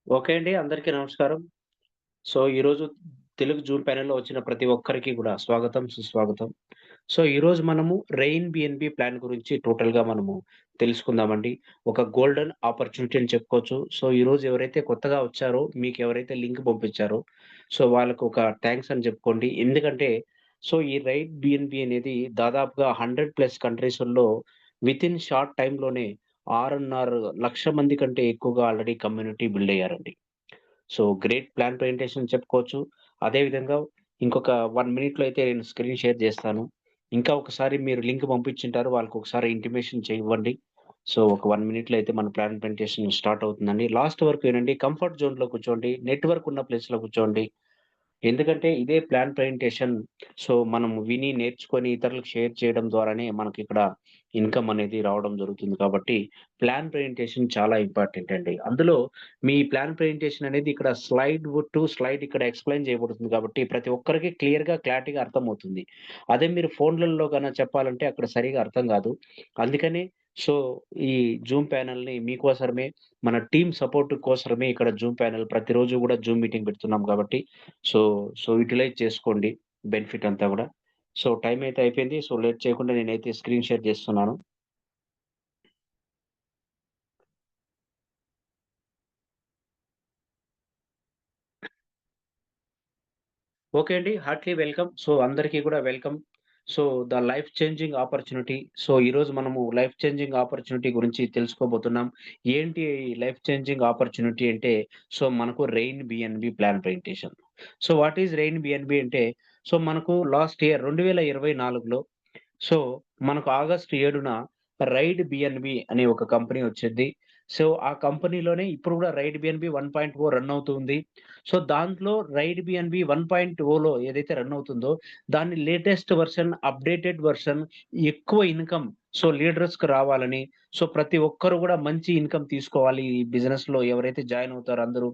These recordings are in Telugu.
ఓకే అండి. అందరికీ నమస్కారం. ఈరోజు తెలుగు జూమ్ ప్యానెల్‌లో వచ్చిన ప్రతి ఒక్కరికి గూడా స్వాగతం, సుస్వాగతం. ఈరోజు మనము రెయిన్ బిఎన్‌బి ప్లాన్ గురించి టోటల్‌గా మనము తెలుసుకుందామండి. ఒక గోల్డెన్ ఆపర్చునిటీ అని చెప్పుకోవచ్చు. ఈరోజు ఎవరైతే కొత్తగా వచ్చారో, మీకెవరైతే లింక్ పంపించారో, వాళ్ళకి ఒక థాంక్స్ అని చెప్పుకోండి. ఎందుకంటే, ఈ రెయిన్ బిఎన్‌బి అనేది దాదాపుగా 100+ కంట్రీసుల్లో వితిన్ షార్ట్ టైమ్‌లోనే 6.5 లక్షల మంది కంటే ఎక్కువగా ఆల్రెడీ కమ్యూనిటీ బిల్డ్ అయ్యారండి. గ్రేట్ ప్లాన్ ప్రెజెంటేషన్ చెప్పుకోవచ్చు. అదే విధంగా ఇంకొక 1 మినిట్‌లో అయితే నేను స్క్రీన్ షేర్ చేస్తాను. ఇంకా ఒకసారి మీరు లింక్ పంపించుంటారు. వాళ్ళకొకసారి ఇంటిమేషన్ ఇవ్వండి. ఒక 1 మినిట్‌లో అయితే మన ప్లాన్ ప్రెజెంటేషన్ స్టార్ట్ అవుతుందండి. లాస్ట్ వరకు వినండి. కంఫర్ట్ జోన్‌లో కూర్చోండి. నెట్వర్క్ ఉన్న ప్లేస్‌లో కూర్చోండి. ఎందుకంటే ఇదే ప్లాన్ ప్రెజెంటేషన్ మనం విని, నేర్చుకొని ఇతరులకు షేర్ చేయడం ద్వారానే మనకిక్కడ ఇన్‌కమ్ అనేది రావడం జరుగుతుంది కాబట్టి, ప్లాన్ ప్రెజెంటేషన్ చాలా ఇంపార్టెంట్ అండి. అందులో మీ ప్లాన్ ప్రెజెంటేషన్ అనేది ఇక్కడ స్లైడ్ టు స్లైడ్ ఇక్కడ ఎక్స్‌ప్లెయిన్ చేయబడుతుంది కాబట్టి, ప్రతి ఒక్కరికి క్లియర్‌గా, క్లారిటీగా అర్థమవుతుంది. అదే మీరు ఫోన్‌లలో చెప్పాలంటే అక్కడ సరిగ్గా అర్థం కాదు. అందుకనే సో, ఈ జూమ్ ప్యానెల్‌ని మీకోసరమే మన టీమ్ సపోర్ట్ కోసరమే ఇక్కడ జూమ్ ప్యానెల్ ప్రతిరోజు గూడా జూమ్ మీటింగ్ పెడుతున్నాం కాబట్టి సో, యుటిలైజ్ చేసుకోండి బెనిఫిట్ అంతా గూడా. టైమ్ అయితే అయిపోయింది. లేట్ చేయకుండా నేనైతే స్క్రీన్ షేర్ చేస్తున్నాను. ఓకే అండి. Heartily welcome. అందరికీ గూడా welcome. The life changing opportunity. ఈరోజు మనము లైఫ్ చేంజింగ్ ఆపర్చునిటీ గురించి తెలుసుకోబోతున్నాం. ఏంటి ఈ లైఫ్ చేంజింగ్ ఆపర్చునిటీ అంటే, మనకు rain BNB plan presentation. What is rain BNB అంటే, మనకు లాస్ట్ ఇయర్ 2024లో సో, మనకు ఆగస్టు 7న రైడ్ బిఎన్‌బి అనే ఒక కంపెనీ వచ్చిద్ది. ఆ కంపెనీలోనే ఇప్పుడు గూడా రైడ్ బిఎన్‌బి 1.0 రన్ అవుతుంది. దాంట్లో రైడ్ బిఎన్‌బి 1.0లో ఏదైతే రన్ అవుతుందో, దాన్ని లేటెస్ట్ వెర్షన్, అప్‌డేటెడ్ వెర్షన్ ఎక్కువ ఇన్‌కమ్ లీడర్స్‌కి రావాలని, ప్రతి ఒక్కరు గూడా మంచి ఇన్‌కమ్ తీసుకోవాలి ఈ బిజినెస్‌లో ఎవరైతే జాయిన్ అవుతారో అందరూ.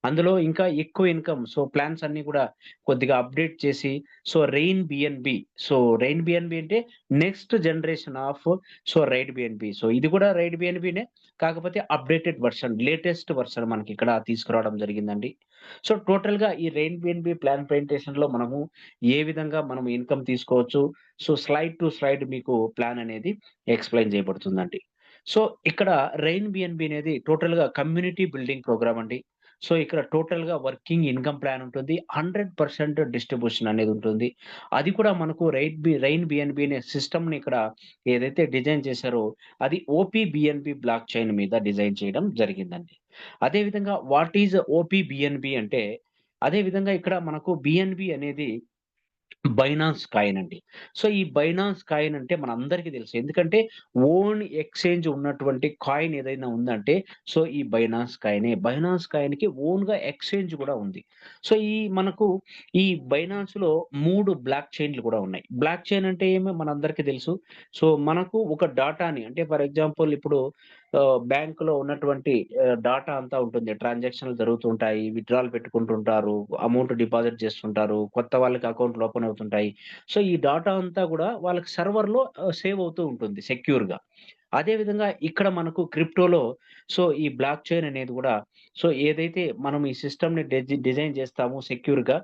అందులో ఇంకా ఎక్కువ ఇన్‌కమ్ ప్లాన్స్ అన్నీ గూడా కొద్దిగా అప్‌డేట్ చేసి రెయిన్ బిఎన్‌బి. రెయిన్ బిఎన్‌బి అంటే next generation of ride BNB. ఇది కూడా రైడ్ బిఎన్‌బినే. కాకపోతే అప్‌డేటెడ్ వెర్షన్, లేటెస్ట్ వెర్షన్ మనకిక్కడ తీసుకురావడం జరిగిందండి. టోటల్‌గా ఈ రెయిన్ బిఎన్‌బి ప్లాన్ ప్రెజెంటేషన్‌లో మనము ఏ విధంగా మనం ఇన్‌కమ్ తీసుకోవచ్చు. స్లైడ్ టు స్లైడ్ మీకు ప్లాన్ అనేది ఎక్స్‌ప్లెయిన్ చేయబడుతుందండి. ఇక్కడ రెయిన్ బిఎన్‌బి అనేది టోటల్‌గా కమ్యూనిటీ బిల్డింగ్ ప్రోగ్రామ్ అండి. ఇక్కడ టోటల్‌గా వర్కింగ్ ఇన్‌కమ్ ప్లాన్ ఉంటుంది. 100% డిస్ట్రిబ్యూషన్ అనేది ఉంటుంది. అది కూడా మనకు రెయిన్ బిఎన్‌బి అనే సిస్టమ్‌ని ఇక్కడ ఏదైతే డిజైన్ చేశారో అది ఓపీ బిఎన్‌బి బ్లాక్ చైన్ మీద డిజైన్ చేయడం జరిగిందండి. అదే విధంగా వాట్ ఈస్ ఓపీ బిఎన్‌బి అంటే, అదే విధంగా ఇక్కడ మనకు బిఎన్‌బి అనేది బైనాన్స్ కాయిన్ అండి. ఈ బైనాన్స్ కాయిన్ అంటే మనందరికీ తెలుసు. ఎందుకంటే ఓన్ ఎక్స్‌చేంజ్ ఉన్నటువంటి కాయిన్ ఏదైనా ఉందంటే ఈ బైనాన్స్ కాయినే. బైనాన్స్ కాయిన్‌కి ఓన్‌గా ఎక్స్‌చేంజ్ కూడా ఉంది. మనకు ఈ బైనాన్స్‌లో 3 బ్లాక్ చైన్‌లు కూడా ఉన్నాయి. బ్లాక్ చైన్ అంటే ఏమో మనందరికీ తెలుసు. మనకు ఒక డాటాని అంటే ఫర్ ఎగ్జాంపుల్ ఇప్పుడు బ్యాంక్‌లో ఉన్నటువంటి డాటా అంతా ఉంటుంది. ట్రాన్సాక్షన్‌లు జరుగుతుంటాయి. విత్‌డ్రాలు పెట్టుకుంటుంటారు. అమౌంట్ డిపాజిట్ చేస్తుంటారు. కొత్త వాళ్ళకి అకౌంట్‌లు ఓపెన్ అవుతుంటాయి. ఈ డాటా అంతా గూడా వాళ్ళకి సర్వర్‌లో సేవ్ అవుతూ ఉంటుంది సెక్యూర్‌గా. అదే విధంగా ఇక్కడ మనకు క్రిప్టోలో ఈ బ్లాక్ చైన్ అనేది గూడా ఏదైతే మనం ఈ సిస్టమ్‌ని డిజైన్ చేస్తామో సెక్యూర్‌గా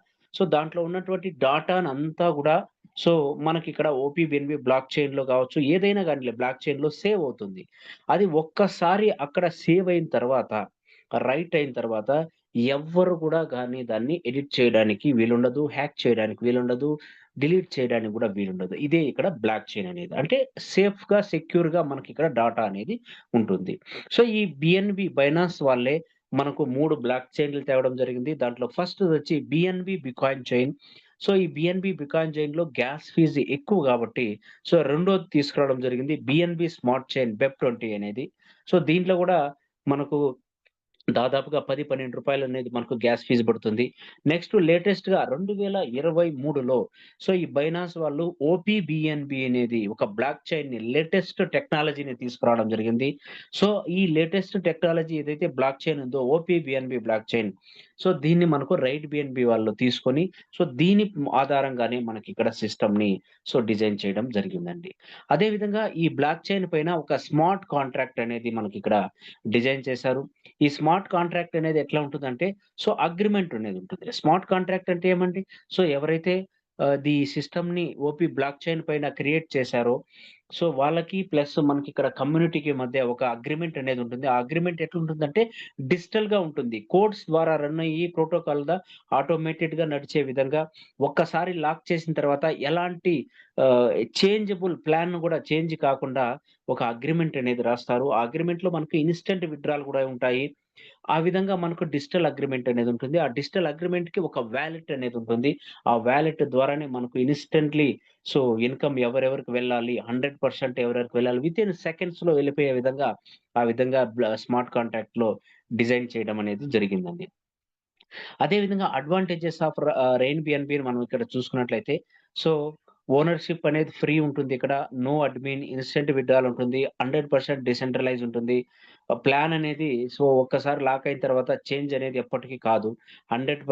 దాంట్లో ఉన్నటువంటి డాటానంతా గూడా సో మనకిక్కడ ఓపీబీఎన్‌బీ బ్లాక్ చైన్‌లో గావచ్చు, ఏదైనా గానిలే బ్లాక్ చైన్‌లో సేవ్ అవుతుంది. అది ఒక్కసారి అక్కడ సేవ్ అయిన తర్వాత, రైట్ అయిన తర్వాత ఎవ్వరు గూడా గాని దాన్ని ఎడిట్ చేయడానికి వీలుండదు. హ్యాక్ చేయడానికి వీలుండదు. డిలీట్ చేయడానికి గూడా వీలుండదు. ఇదే ఇక్కడ బ్లాక్ చైన్ అనేది. అంటే సేఫ్‌గా, సెక్యూర్‌గా మనకిక్కడ డాటా అనేది ఉంటుంది. ఈ బిఎన్‌బి బైనాన్స్ వాళ్ళే మనకు 3 బ్లాక్ చైన్‌లు తేవడం జరిగింది. దాంట్లో ఫస్ట్‌దొచ్చి బిఎన్‌బి బికాయిన్ చైన్. ఈ బిఎన్‌బి బికాయిన్ చైన్‌లో గ్యాస్ ఫీస్ ఎక్కువ గాబట్టి రెండోది తీసుకురావడం జరిగింది. బిఎన్‌బి స్మార్ట్ చైన్ బెప్20 అనేది. దీంట్లో గూడా మనకు దాదాపుగా 10, రూ. 12 అనేది మనకు గ్యాస్ ఫీస్ పడుతుంది. నెక్స్ట్ లేటెస్ట్‌గా 2023లో ఈ బైనాన్స్ వాళ్ళు ఓపీబీఎన్‌బీ అనేది ఒక బ్లాక్ చైన్‌ని లేటెస్ట్ టెక్నాలజీని తీసుకురావడం జరిగింది. ఈ లేటెస్ట్ టెక్నాలజీ ఏదైతే బ్లాక్ చైన్ ఉందో ఓపీబీఎన్‌బీ బ్లాక్ చైన్. సో, దీన్ని మనకు రైట్ బిఎన్‌బి వాళ్ళు తీసుకొని సో, దీని ఆధారంగానే మనకిక్కడ సిస్టమ్‌ని సో, డిజైన్ చేయడం జరిగిందండి. అదే విధంగా ఈ బ్లాక్ చైన్ పైన ఒక స్మార్ట్ కాంట్రాక్ట్ అనేది మనకిక్కడ డిజైన్ చేశారు. ఈ స్మార్ట్ కాంట్రాక్ట్ అనేది ఎట్లా ఉంటుందంటే, సో, అగ్రీమెంట్ అనేది ఉంటుంది. స్మార్ట్ కాంట్రాక్ట్ అంటే ఏమండి? సో, ఎవరైతే ది సిస్టమ్‌ని ఓపీ బ్లాక్ చైన్ పైన క్రియేట్ చేశారో, సో, వాళ్ళకి ప్లస్ మనకిక్కడ కమ్యూనిటీకి మధ్య ఒక అగ్రీమెంట్ అనేది ఉంటుంది. ఆ అగ్రీమెంట్ ఎట్లుంటుందంటే డిజిటల్‌గా ఉంటుంది. కోడ్స్ ద్వారా రన్ అయ్యి ప్రోటోకాల్‌గా ఆటోమేటెడ్‌గా నడిచే విధంగా ఒక్కసారి లాక్ చేసిన తర్వాత ఎలాంటి ఆహ్, చేంజబుల్ ప్లాన్ గూడా చేంజ్ కాకుండా ఒక అగ్రీమెంట్ అనేది రాస్తారు. ఆ అగ్రీమెంట్‌లో మనకు ఇన్‌స్టంట్ విత్‌డ్రాల్ గూడా ఉంటాయి. ఆ విధంగా మనకు డిజిటల్ అగ్రీమెంట్ అనేదుంటుంది. ఆ డిజిటల్ అగ్రీమెంట్‌కి ఒక వాలెట్ అనేదుంటుంది. ఆ వాలెట్ ద్వారానే మనకు ఇన్‌స్టంట్‌లీ సో, ఇన్‌కమ్ ఎవరెవరికి వెళ్ళాలి, 100% ఎవరెవరికి వెళ్ళాలి వితిన్ సెకండ్స్‌లో వెళ్ళిపోయే విధంగా, ఆ విధంగా స్మార్ట్ కాంట్రాక్ట్‌లో డిజైన్ చేయడం అనేది జరిగిందండి. అదే విధంగా అడ్వాంటేజెస్ ఆఫ్ రెయిన్ బిఎన్‌బిని మనం ఇక్కడ చూసుకున్నట్లయితే, సో, ఓనర్‌షిప్ అనేది ఫ్రీ ఉంటుంది ఇక్కడ. నో అడ్మిన్, ఇన్‌స్టంట్ విత్‌డ్రాల్ ఉంటుంది. 100% డిసెంట్రలైజ్ ఉంటుంది. ప్లాన్ అనేది సో, ఒక్కసారి లాక్ అయిన తర్వాత చేంజ్ అనేది ఎప్పటికి కాదు. 100%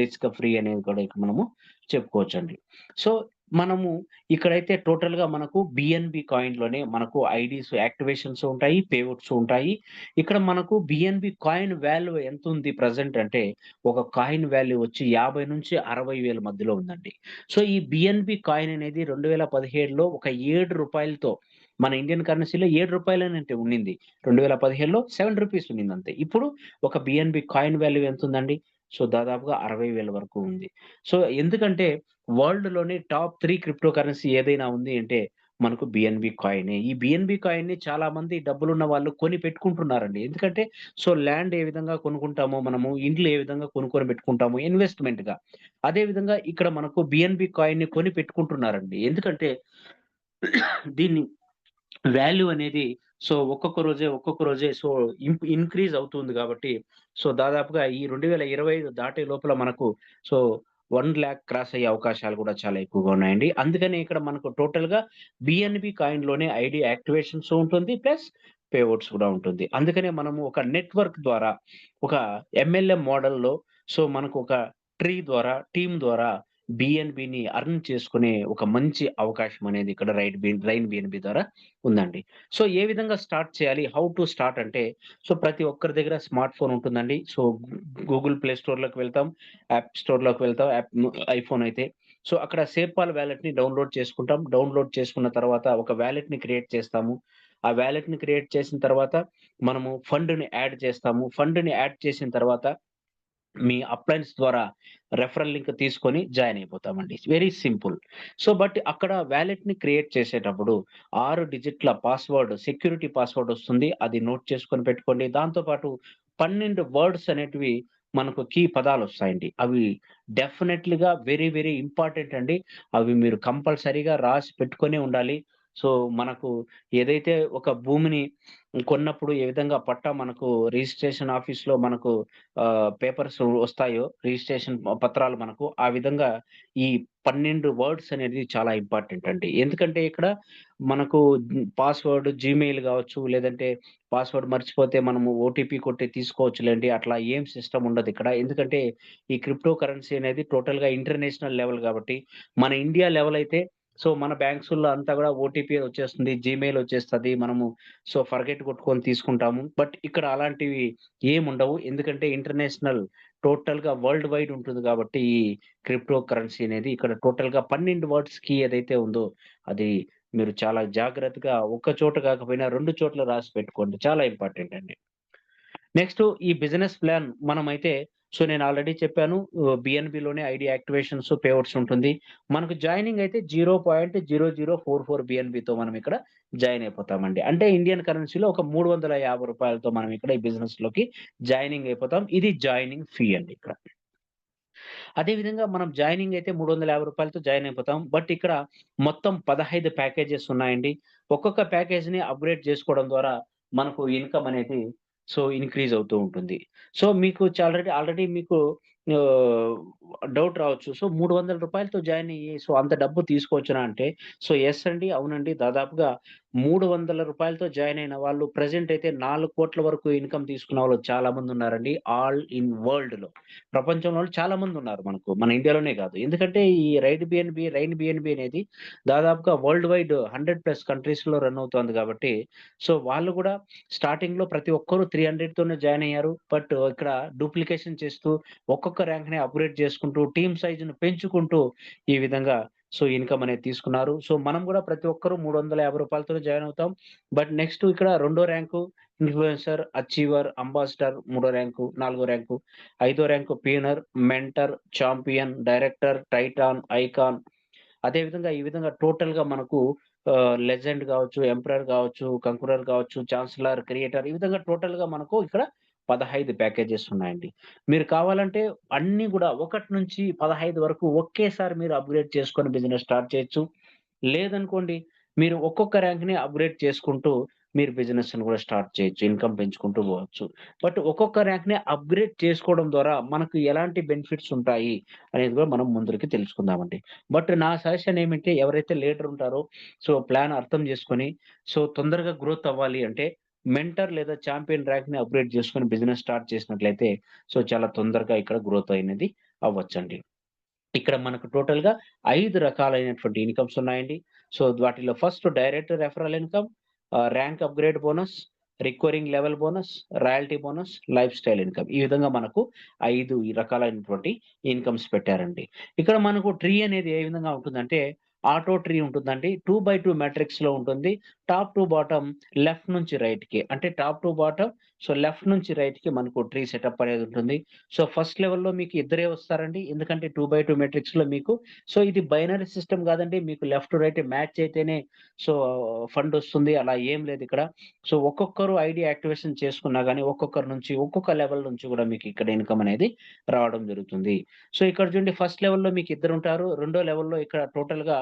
రిస్క్ ఫ్రీ అనేది కూడా ఇక్కడ మనము చెప్పుకోవచ్చండి. సో, మనము ఇక్కడైతే టోటల్‌గా మనకు బిఎన్‌బి కాయిన్‌లోనే మనకు ఐడీస్ యాక్టివేషన్స్ ఉంటాయి, పేఔట్స్ ఉంటాయి. ఇక్కడ మనకు బిఎన్‌బి కాయిన్ వాల్యూ ఎంతుంది ప్రెజెంట్ అంటే ఒక కాయిన్ వాల్యూ వచ్చి 50,000-60,000 మధ్యలో ఉందండి. సో, ఈ బిఎన్‌బి కాయిన్ అనేది 2017లో ఒక రూ. 7తో మన ఇండియన్ కరెన్సీలో రూ. 7 అనంటే ఉండింది. 2017లో రూ. 7 ఉండిందంతే. ఇప్పుడు ఒక బిఎన్‌బి కాయిన్ వాల్యూ ఎంతుందండి? సో, దాదాపుగా 60,000 వరకు ఉంది. సో, ఎందుకంటే వరల్డ్‌లోనే టాప్ 3 క్రిప్టో కరెన్సీ ఏదైనా ఉంది అంటే మనకు బిఎన్‌బి కాయినే. ఈ బిఎన్‌బి కాయిన్‌ని చాలామంది డబ్బులున్న వాళ్ళు కొని పెట్టుకుంటున్నారండి. ఎందుకంటే సో, ల్యాండ్ ఏ విధంగా కొనుక్కుంటామో మనము, ఇండ్లు ఏ విధంగా కొనుక్కొని పెట్టుకుంటామో ఇన్వెస్ట్‌మెంట్‌గా. అదే విధంగా ఇక్కడ మనకు బిఎన్‌బి కాయిన్‌ని కొని పెట్టుకుంటున్నారండి. ఎందుకంటే దీన్ని వాల్యూ అనేది సో, ఒక్కొక్క రోజే సో, ఇంక్రీజ్ అవుతుంది గాబట్టి, సో, దాదాపుగా ఈ 2025 దాటే లోపల మనకు సో, 1,00,000 క్రాస్ అయ్యే అవకాశాలు గూడా చాలా ఎక్కువగా ఉన్నాయండి. అందుకనే ఇక్కడ మనకు టోటల్‌గా బిఎన్‌బి కాయిన్‌లోనే ఐడీ యాక్టివేషన్స్ ఉంటుంది. ప్లస్ పేఔట్స్ గూడా ఉంటుంది. అందుకనే మనము ఒక నెట్వర్క్ ద్వారా, ఒక ఎంఎల్ఎం మోడల్‌లో సో, మనకు ఒక ట్రీ ద్వారా, టీమ్ ద్వారా బిఎన్‌బిని ఎర్న్ చేసుకునే ఒక మంచి అవకాశం అనేది ఇక్కడ రైన్ బిఎన్‌బి ద్వారా ఉందండి. సో, ఏ విధంగా స్టార్ట్ చేయాలి? హౌ టు స్టార్ట్ అంటే, సో, ప్రతి ఒక్కరి దగ్గర స్మార్ట్ ఫోన్ ఉంటుందండి. సో, గూగుల్ ప్లే స్టోర్‌లోకి వెళ్తాం. యాప్ స్టోర్‌లోకి వెళ్తాం. ఐఫోన్ అయితే. సో, అక్కడ సేపాల్ వాలెట్‌ని డౌన్‌లోడ్ చేసుకుంటాం. డౌన్‌లోడ్ చేసుకున్న తర్వాత ఒక వాలెట్‌ని క్రియేట్ చేస్తాము. ఆ వాలెట్‌ని క్రియేట్ చేసిన తర్వాత మనము ఫండ్‌ని యాడ్ చేస్తాము. ఫండ్‌ని యాడ్ చేసిన తర్వాత మీ అప్లయన్స్ ద్వారా రెఫరల్ లింక్ తీసుకొని జాయిన్ అయిపోతామండి. Very simple. సో, బట్ అక్కడ వాలెట్‌ని క్రియేట్ చేసేటప్పుడు 6 డిజిట్‌ల పాస్వర్డ్ సెక్యూరిటీ పాస్వర్డ్ వస్తుంది. అది నోట్ చేసుకొని పెట్టుకోండి. దాంతో పాటు 12 వర్డ్స్ అనేటివి మనకు కీ పదాలొస్తాయండి. అవి డెఫినెట్‌లీగా వెరీ, వెరీ ఇంపార్టెంట్ అండి. అవి మీరు కంపల్సరీగా రాసి పెట్టుకొనే ఉండాలి. సో, మనకు ఏదైతే ఒక భూమిని కొన్నప్పుడు ఏ విధంగా పట్టా మనకు రిజిస్ట్రేషన్ ఆఫీస్‌లో మనకు పేపర్స్ వస్తాయో రిజిస్ట్రేషన్ పత్రాలు మనకు, ఆ విధంగా ఈ 12 వర్డ్స్ అనేది చాలా ఇంపార్టెంట్ అండి. ఎందుకంటే ఇక్కడ మనకు పాస్వర్డ్ జీమెయిల్ గావచ్చు, లేదంటే పాస్వర్డ్ మర్చిపోతే మనము ఓటీపీ కొట్టి తీసుకోవచ్చులెండి. అట్లా ఏం సిస్టమ్ ఉండదిక్కడ. ఎందుకంటే ఈ క్రిప్టో కరెన్సీ అనేది టోటల్‌గా ఇంటర్నేషనల్ లెవెల్ గాబట్టి, మన ఇండియా లెవెల్ అయితే సో, మన బ్యాంక్సుల్లో అంతా గూడా ఓటీపీ వచ్చేస్తుంది. జీమెయిల్ వచ్చేస్తది. మనము సో, ఫర్గెట్ కొట్టుకొని తీసుకుంటాము. బట్ ఇక్కడ అలాంటివి ఏముండవు. ఎందుకంటే ఇంటర్నేషనల్ టోటల్‌గా వరల్డ్ వైడ్ ఉంటుంది గాబట్టి, ఈ క్రిప్టో కరెన్సీ అనేది ఇక్కడ టోటల్‌గా 12 వర్డ్స్ కీ ఏదైతే ఉందో, అది మీరు చాలా జాగ్రత్తగా ఒక్క చోట కాకపోయినా 2 చోట్ల రాసి పెట్టుకోండి. చాలా ఇంపార్టెంట్ అండి. నెక్స్ట్ ఈ బిజినెస్ ప్లాన్ మనమైతే సో, నేను ఆల్రెడీ చెప్పాను. బిఎన్‌బిలోనే ఐడీ యాక్టివేషన్స్, పేఔట్స్ ఉంటుంది. మనకు జాయినింగ్ అయితే 0.0044 బిఎన్‌బితో మనం ఇక్కడ జాయిన్ అయిపోతామండి. అంటే ఇండియన్ కరెన్సీలో ఒక రూ. 350తో మనం ఇక్కడ ఈ బిజినెస్‌లోకి జాయినింగ్ అయిపోతాం. ఇది జాయినింగ్ ఫీ అండి ఇక్కడ. అదే విధంగా మనం జాయినింగ్ అయితే రూ. 350తో జాయిన్ అయిపోతాం. బట్ ఇక్కడ మొత్తం 15 ప్యాకేజెస్ ఉన్నాయండి. ఒక్కొక్క ప్యాకేజ్‌ని అప్‌గ్రేడ్ చేసుకోవడం ద్వారా మనకు ఇన్‌కమ్ అనేది సో, ఇంక్రీజ్ అవుతూ ఉంటుంది. సో, మీకు ఆల్రెడీ మీకు ఆహ్, డౌట్ రావచ్చు. సో, రూ. 300తో జాయిన్ అయ్యి సో, అంత డబ్బు తీసుకోవచ్చునా అంటే, సో, యెస్ అండి. అవునండి. దాదాపుగా రూ. 300తో జాయిన్ అయిన వాళ్ళు ప్రెజెంట్ అయితే 4,00,00,000 వరకు ఇన్‌కమ్ తీసుకున్న వాళ్ళు చాలా మందున్నారండి. ఆల్ ఇన్ వరల్డ్‌లో. ప్రపంచంలో చాలా మందున్నారు మనకు. మన ఇండియాలోనే కాదు. ఎందుకంటే ఈ రైన్ బిఎన్‌బి అనేది దాదాపుగా వరల్డ్ వైడ్ 100+ కంట్రీస్‌లో రన్ అవుతోంది కాబట్టి, సో వాళ్ళు కూడా స్టార్టింగ్‌లో ప్రతి ఒక్కరు 300తోనే జాయిన్ అయ్యారు. బట్ ఇక్కడ డూప్లికేషన్ చేస్తూ ఒక్కొక్క ర్యాంక్‌ని అప్‌గ్రేడ్ చేసుకుంటూ టీమ్ సైజ్‌ని పెంచుకుంటూ ఈ విధంగా సో, ఇన్‌కమ్ అనేది తీసుకున్నారు. సో, మనం గూడా ప్రతి ఒక్కరు రూ. 350తోనే జాయిన్ అవుతాం. బట్ నెక్స్ట్ ఇక్కడ రెండో ర్యాంకు ఇన్‌ఫ్లుయెన్సర్, అచీవర్, అంబాసిడర్ మూడో ర్యాంకు, నాలుగో ర్యాంకు, ఐదో rank pioneer, mentor, champion, director, titan, icon అదే విధంగా ఈ విధంగా టోటల్‌గా మనకు లెజెండ్ గావచ్చు, ఎంపరర్ గావచ్చు, కంక్రర్ గావచ్చు, చాన్సలర్, క్రియేటర్ ఈ విధంగా టోటల్‌గా మనకు ఇక్కడ 15 ప్యాకేజెస్ ఉన్నాయండి. మీరు కావాలంటే అన్నీ గూడా 1 నుంచి 15 వరకు ఒకేసారి మీరు అప్‌గ్రేడ్ చేసుకొని బిజినెస్ స్టార్ట్ చేయొచ్చు. లేదనుకోండి మీరు ఒక్కొక్క ర్యాంక్‌ని అప్‌గ్రేడ్ చేసుకుంటూ మీరు బిజినెస్‌ని గూడా స్టార్ట్ చేయొచ్చు. ఇన్‌కమ్ పెంచుకుంటూ పోవచ్చు. బట్ ఒక్కొక్క ర్యాంక్‌ని అప్‌గ్రేడ్ చేసుకోవడం ద్వారా మనకు ఎలాంటి బెనిఫిట్స్ ఉంటాయి అనేది గూడా మనం ముందరికి తెలుసుకుందామండి. బట్ నా సజెషన్ ఏమంటే ఎవరైతే లీడర్ ఉంటారో సో ప్లాన్ అర్థం చేసుకొని సో తొందరగా గ్రోత్ అవ్వాలి అంటే మెంటర్ లేదా చాంపియన్ ర్యాంక్‌ని అప్‌గ్రేడ్ చేసుకొని బిజినెస్ స్టార్ట్ చేసినట్లయితే సో చాలా తొందరగా ఇక్కడ గ్రోత్ అనేది అవ్వచ్చండి. ఇక్కడ మనకు టోటల్‌గా 5 రకాలైనటువంటి ఇన్‌కమ్స్ ఉన్నాయండి. సో, వాటిలో first direct referral income, rank upgrade bonus, recurring level bonus, royalty bonus, life style income. ఈ విధంగా మనకు 5 ఈ రకాలైనటువంటి ఇన్‌కమ్స్ పెట్టారండి. ఇక్కడ మనకు ట్రీ అనేది ఏ విధంగా ఉంటుందంటే, ఆటో ట్రీ ఉంటుందండి. 2/2 మ్యాట్రిక్స్‌లో ఉంటుంది. టాప్ టు బాటమ్ లెఫ్ట్ నుంచి రైట్‌కి అంటే top to bottom so, left నుంచి రైట్‌కి మనకు ట్రీ సెటప్ అనేది ఉంటుంది. సో, ఫస్ట్ లెవెల్‌లో మీకు ఇద్దరే వస్తారండి. ఎందుకంటే 2/2 మ్యాట్రిక్స్‌లో మీకు సో, ఇది బైనరీ సిస్టమ్ గాదండి. మీకు లెఫ్ట్, రైట్ మ్యాచ్ అయితేనే సో, ఫండొస్తుంది. అలా ఏం లేదిక్కడ. సో, ఒక్కొక్కరు ఐడీ యాక్టివేషన్ చేసుకున్నా గాని, ఒక్కొక్కరి నుంచి, ఒక్కొక్క లెవెల్ నుంచి గూడా మీకిక్కడ ఇన్‌కమ్ అనేది రావడం జరుగుతుంది. సో, ఇక్కడ చూడండి ఫస్ట్ లెవెల్‌లో మీకు ఇద్దరుంటారు. రెండో లెవెల్‌లో ఇక్కడ టోటల్‌గా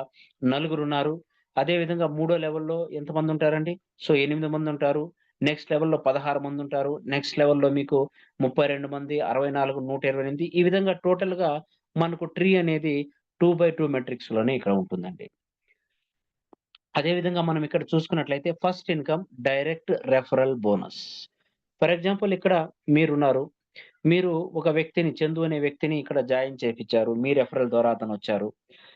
నలుగురున్నారు. అదే విధంగా మూడో లెవెల్‌లో ఎంతమందుంటారండి? సో, 8 మందుంటారు. నెక్స్ట్ లెవెల్‌లో 16 మందుంటారు. నెక్స్ట్ లెవెల్‌లో మీకు 32 మంది, 64, 128 ఈ విధంగా టోటల్‌గా మనకు ట్రీ అనేది 2/2 మెట్రిక్స్‌లోనే ఇక్కడ ఉంటుందండి. అదే విధంగా మనం ఇక్కడ చూసుకున్నట్లయితే first income direct referral bonus. For example ఇక్కడ మీరున్నారు. మీరు ఒక వ్యక్తిని చందు అనే వ్యక్తిని ఇక్కడ జాయిన్ చేపిచ్చారు. మీ రెఫరల్ ద్వారా అతనొచ్చారు.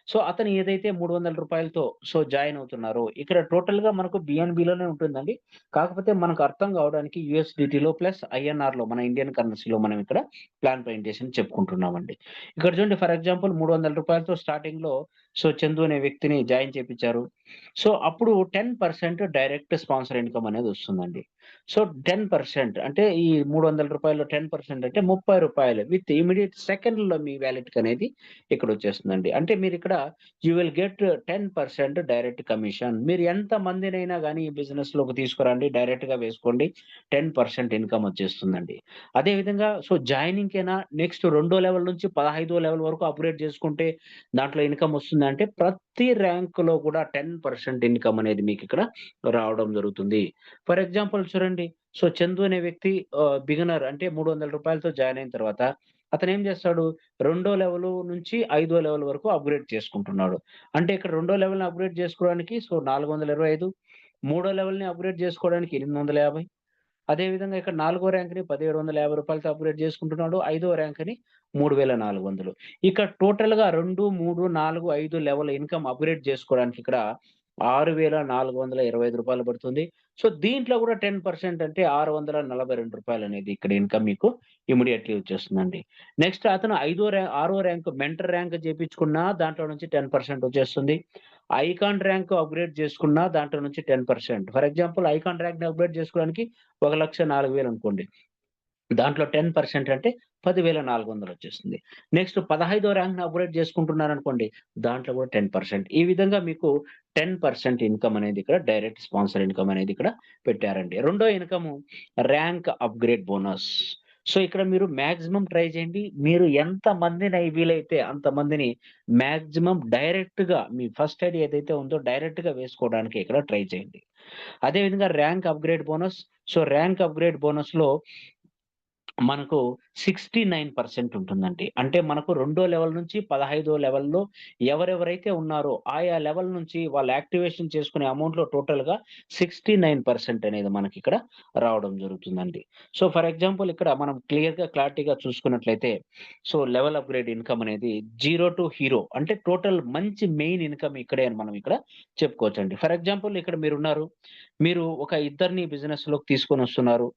సో, అతను ఏదైతే రూ. 300తో సో, జాయిన్ అవుతున్నారో ఇక్కడ టోటల్‌గా మనకు బిఎన్‌బిలోనే ఉంటుందండి. కాకపోతే మనకు అర్థం కావడానికి యూఎస్‌డిటీలో ప్లస్ ఐఎన్ఆర్‌లో మన ఇండియన్ కరెన్సీలో మనం ఇక్కడ ప్లాన్ ప్రజెంటేషన్ చెప్పుకుంటున్నామండి. ఇక్కడ చూడండి ఫర్ ఎగ్జాంపుల్ రూ. 300తో స్టార్టింగ్‌లో సో, చందు అనే వ్యక్తిని జాయిన్ చేపిచ్చారు. సో, అప్పుడు 10% డైరెక్ట్ స్పాన్సర్ ఇన్‌కమ్ అనేదొస్తుందండి. సో, 10% అంటే ఈ రూ. 300లో 10% అంటే రూ. 30 విత్ ఇమ్మీడియేట్ సెకండ్‌లో మీ వాలెట్‌కనేది ఇక్కడొచ్చేస్తుందండి. అంటే మీరిక్కడ you will get 10% direct commission. మీరు ఎంత మందినైనా గాని ఈ బిజినెస్‌లోకి తీసుకురండి. డైరెక్ట్‌గా వేసుకోండి. 10% ఇన్‌కమ్ వచ్చేస్తుందండి. అదే విధంగా సో, జాయినింగ్‌కేనా నెక్స్ట్ రెండో లెవెల్ నుంచి 15వ లెవెల్ వరకు అప్‌గ్రేడ్ చేసుకుంటే దాంట్లో ఇన్‌కమ్ వస్తుందంటే ప్రతి ర్యాంక్‌లో కూడా 10% ఇన్‌కమ్ అనేది మీకిక్కడ రావడం జరుగుతుంది. ఫర్ ఎగ్జాంపుల్ చూడండి. సో, చందు అనే వ్యక్తి బిగినర్ అంటే రూ. 300తో జాయిన్ అయిన తర్వాత అతనేం చేస్తాడు? రెండో లెవెలు నుంచి ఐదో లెవెల్ వరకు అప్‌గ్రేడ్ చేసుకుంటున్నాడు. అంటే ఇక్కడ రెండో లెవెల్‌ని అప్‌గ్రేడ్ చేసుకోవడానికి సో, 425 మూడో లెవెల్‌ని అప్‌గ్రేడ్ చేసుకోవడానికి 850 అదే విధంగా ఇక్కడ నాలుగో ర్యాంక్‌ని రూ. 1,750తో అప్‌గ్రేడ్ చేసుకుంటున్నాడు. ఐదో ర్యాంక్‌ని 3,400 ఇక టోటల్‌గా 2, 3, 4, 5 లెవెల్ ఇన్‌కమ్ అప్‌గ్రేడ్ చేసుకోవడానికి ఇక్కడ రూ. 6,425 పడుతుంది. సో, దీంట్లో కూడా 10% అంటే రూ. 642 అనేది ఇక్కడ ఇన్‌కమ్ మీకు ఇమ్మీడియేట్‌లీ వచ్చేస్తుందండి. నెక్స్ట్ అతను ఆరో ర్యాంక్ మెంటర్ ర్యాంక్ చేపించుకున్నా దాంట్లో నుంచి 10% వచ్చేస్తుంది. ఐకాన్ ర్యాంక్ అప్‌గ్రేడ్ చేసుకున్నా దాంట్లో నుంచి 10% ఫర్ ఎగ్జాంపుల్ ఐకాన్ ర్యాంక్‌ని అప్‌గ్రేడ్ చేసుకోవడానికి 1,04,000 అనుకోండి. దాంట్లో 10% అంటే 10,400 వచ్చేస్తుంది. నెక్స్ట్ 15వ ర్యాంక్‌ని అప్‌గ్రేడ్ చేసుకుంటున్నారనుకోండి. దాంట్లో కూడా 10% ఈ విధంగా మీకు 10% ఇన్‌కమ్ అనేది ఇక్కడ డైరెక్ట్ స్పాన్సర్ ఇన్‌కమ్ అనేది ఇక్కడ పెట్టారండి. రెండో income rank upgrade bonus. So, ఇక్కడ మీరు మాక్సిమం ట్రై చేయండి. మీరు ఎంత మందిని వీలైతే అంతమందిని మాక్సిమం డైరెక్ట్‌గా మీ ఫస్ట్ ఐడీ ఏదైతే ఉందో డైరెక్ట్‌గా వేసుకోవడానికి ఇక్కడ ట్రై చేయండి. అదే విధంగా rank upgrade bonus. So, rank upgrade బోనస్‌లో మనకు 69% ఉంటుందండి. అంటే మనకు రెండో లెవెల్ నుంచి 15వ లెవెల్‌లో ఎవరెవరైతే ఉన్నారో ఆయా లెవెల్ నుంచి వాళ్ళు యాక్టివేషన్ చేసుకునే అమౌంట్‌లో టోటల్‌గా 69% అనేది మనకిక్కడ రావడం జరుగుతుందండి. సో, ఫర్ ఎగ్జాంపుల్ ఇక్కడ మనం క్లారిటీగా చూసుకున్నట్లయితే లెవెల్ అప్‌గ్రేడ్ ఇన్‌కమ్ అనేది జీరో టు హీరో అంటే టోటల్ మంచి మెయిన్ ఇన్‌కమ్ ఇక్కడే అని మనం ఇక్కడ చెప్పుకోవచ్చండి. ఫర్ ఎగ్జాంపుల్ ఇక్కడ మీరున్నారు. మీరు ఒక ఇద్దరిని బిజినెస్‌లోకి తీసుకొనొస్తున్నారు.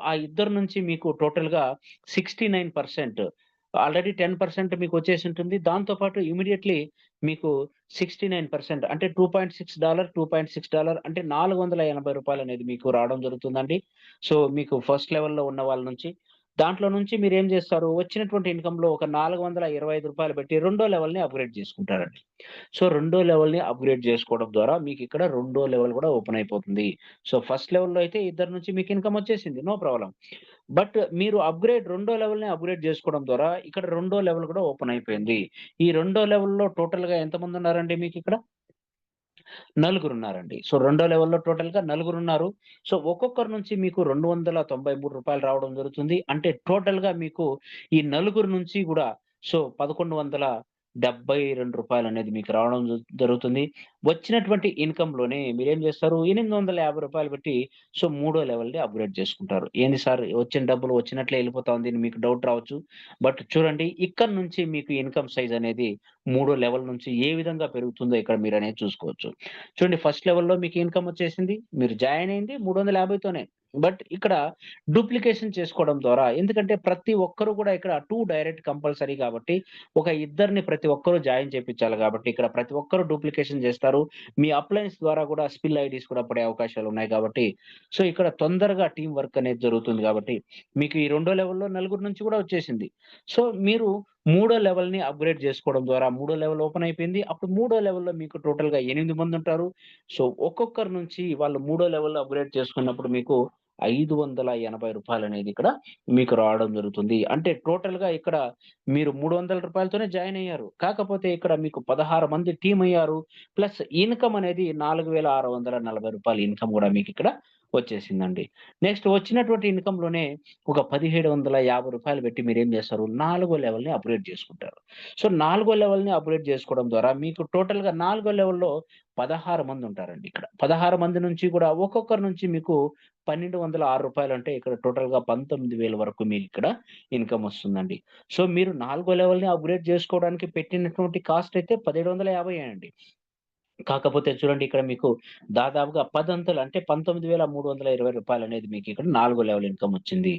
ఆ ఇద్దరి నుంచి మీకు టోటల్‌గా 69% ఆల్రెడీ 10% మీకొచ్చేసుంటుంది. దాంతో పాటు ఇమ్మీడియేట్‌లీ మీకు 69% అంటే $2.6 అంటే రూ. 480 అనేది మీకు రావడం జరుగుతుందండి. మీకు ఫస్ట్ లెవెల్‌లో ఉన్న వాళ్ళ నుంచి. దాంట్లో నుంచి మీరేం జేస్తారు, వచ్చినటువంటి ఇన్‌కమ్‌లో ఒక రూ. 425 పెట్టి రెండో లెవెల్‌ని అప్‌గ్రేడ్ జేసుకుంటారండి. రెండో లెవెల్‌ని అప్‌గ్రేడ్ జేసుకోవడం ద్వారా మీకిక్కడ రెండో లెవెల్ గూడా ఓపెన్ అయిపోతుంది. ఫస్ట్ లెవెల్‌లో అయితే ఇద్దరి నుంచి మీకు ఇన్‌కమ్ వచ్చేసింది. No problem. బట్ మీరు రెండో లెవెల్‌ని అప్‌గ్రేడ్ జేసుకోవడం ద్వారా ఇక్కడ రెండో లెవెల్ గూడా ఓపెన్ అయిపోయింది. ఈ రెండో లెవెల్‌లో టోటల్‌గా ఎంతమందున్నారండి మీకిక్కడ? నలుగురున్నారండి. రెండో లెవెల్‌లో టోటల్‌గా నలుగురున్నారు. ఒక్కొక్కరి నుంచి మీకు రూ. 293 రావడం జరుగుతుంది. అంటే టోటల్‌గా మీకు ఈ నలుగురు నుంచి గూడా రూ. 1172 అనేది మీకు రావడం జరుగుతుంది. వచ్చినటువంటి ఇన్‌కమ్‌లోనే మీరేం జేస్తారు, రూ. 850 పెట్టి మూడో లెవెల్‌ని అప్‌గ్రేడ్ చేసుకుంటారు. ఏంది సార్ వచ్చిన డబ్బులు వచ్చినట్లే ఎళ్ళిపోతా ఉంది అని మీకు డౌట్ రావచ్చు. బట్ చూడండి ఇక్కడి నుంచి మీకు ఇన్‌కమ్ సైజ్ అనేది మూడో లెవెల్ నుంచి ఏ విధంగా పెరుగుతుందో ఇక్కడ మీరనేది చూసుకోవచ్చు. చూడండి ఫస్ట్ లెవెల్‌లో మీకు ఇన్‌కమ్ వచ్చేసింది. మీరు జాయిన్ అయింది 350తోనే. బట్ ఇక్కడ డూప్లికేషన్ చేసుకోవడం ద్వారా ఎందుకంటే ప్రతి ఒక్కరు కూడా ఇక్కడ 2 డైరెక్ట్ కంపల్సరీ కాబట్టి, ఒక ఇద్దరిని ప్రతి ఒక్కరు జాయిన్ చేపిచ్చాలి కాబట్టి, ఇక్కడ ప్రతి ఒక్కరు డూప్లికేషన్ చేస్తారు. మీ అప్లయన్స్ ద్వారా కూడా స్పిల్ ఐడీస్ కూడా పడే అవకాశాలున్నాయి కాబట్టి, ఇక్కడ తొందరగా టీమ్ వర్క్ అనేది జరుగుతుంది కాబట్టి, మీకు ఈ రెండో లెవెల్‌లో నలుగురు నుంచి కూడా వచ్చేసింది. మీరు మూడో లెవెల్‌ని అప్‌గ్రేడ్ జేసుకోవడం ద్వారా మూడో లెవెల్ ఓపెన్ అయిపోయింది. అప్పుడు మూడో లెవెల్‌లో మీకు టోటల్‌గా 8 మందుంటారు. ఒక్కొక్కరి నుంచి వాళ్ళు మూడో లెవెల్‌లో అప్‌గ్రేడ్ చేసుకున్నప్పుడు మీకు రూ. 580 అనేది ఇక్కడ మీకు రావడం జరుగుతుంది. అంటే టోటల్‌గా ఇక్కడ మీరు రూ. 300తోనే జాయిన్ అయ్యారు. కాకపోతే ఇక్కడ మీకు 16 మంది టీమ్ అయ్యారు. ప్లస్ ఇన్‌కమ్ అనేది రూ. 4,640 ఇన్‌కమ్ గూడా మీకిక్కడ వచ్చేసిందండి. నెక్స్ట్ వచ్చినటువంటి ఇన్‌కమ్‌లోనే ఒక రూ. 1,750 పెట్టి మీరేం జేస్తారు, నాలుగో లెవెల్‌ని అప్‌గ్రేడ్ జేసుకుంటారు. నాలుగో లెవెల్‌ని అప్‌గ్రేడ్ జేసుకోవడం ద్వారా మీకు టోటల్‌గా నాలుగో లెవెల్‌లో 16 మందుంటారండి ఇక్కడ. 16 మంది నుంచి కూడా ఒక్కొక్కరి నుంచి మీకు రూ. 1,206 అంటే ఇక్కడ టోటల్‌గా 19,000 వరకు మీకిక్కడ ఇన్‌కమ్ వస్తుందండి. మీరు నాలుగో లెవెల్‌ని అప్‌గ్రేడ్ జేసుకోవడానికి పెట్టినటువంటి కాస్ట్ అయితే 1750 అండి. కాకపోతే చూడండి ఇక్కడ మీకు దాదాపుగా 10 అంకెలు అంటే రూ. 19,320 అనేది మీకిక్కడ నాలుగో లెవెల్ ఇన్‌కమ్ వచ్చింది.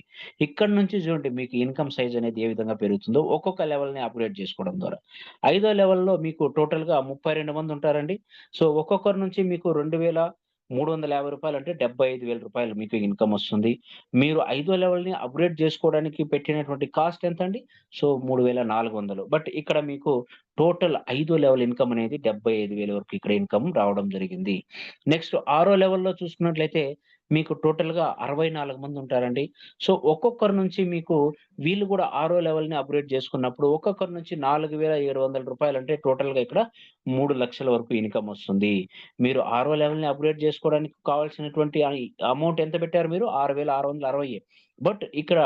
ఇక్కడి నుంచి చూడండి మీకు ఇన్‌కమ్ సైజ్ అనేది ఏ విధంగా పెరుగుతుందో ఒక్కొక్క లెవెల్‌ని అప్‌గ్రేడ్ చేసుకోవడం ద్వారా. ఐదో లెవెల్‌లో మీకు టోటల్‌గా 32 మంది ఉంటారండి. ఒక్కొక్కరి నుంచి మీకు రూ. 2,350 అంటే రూ. 75,000 మీకు ఇన్‌కమ్ వస్తుంది. మీరు ఐదో లెవెల్‌ని అప్‌గ్రేడ్ చేసుకోవడానికి పెట్టినటువంటి కాస్ట్ ఎంతండి? 3,400 బట్ ఇక్కడ మీకు టోటల్ ఐదో లెవెల్ ఇన్‌కమ్ అనేది 75,000 వరకు ఇక్కడ ఇన్‌కమ్ రావడం జరిగింది. నెక్స్ట్ ఆరో లెవెల్‌లో చూసుకున్నట్లయితే మీకు టోటల్‌గా 64 మంది ఉంటారండి. ఒక్కొక్కరి నుంచి మీకు వీళ్ళు కూడా ఆరో లెవెల్‌ని అప్‌గ్రేడ్ చేసుకున్నప్పుడు ఒక్కొక్కరి నుంచి రూ. 4,700 అంటే టోటల్‌గా ఇక్కడ 3,00,000 వరకు ఇన్‌కమ్ వస్తుంది. మీరు ఆరో లెవెల్‌ని అప్‌గ్రేడ్ చేసుకోవడానికి కావాల్సినటువంటి అమౌంట్ ఎంత పెట్టారు మీరు? 6,660 బట్ ఇక్కడ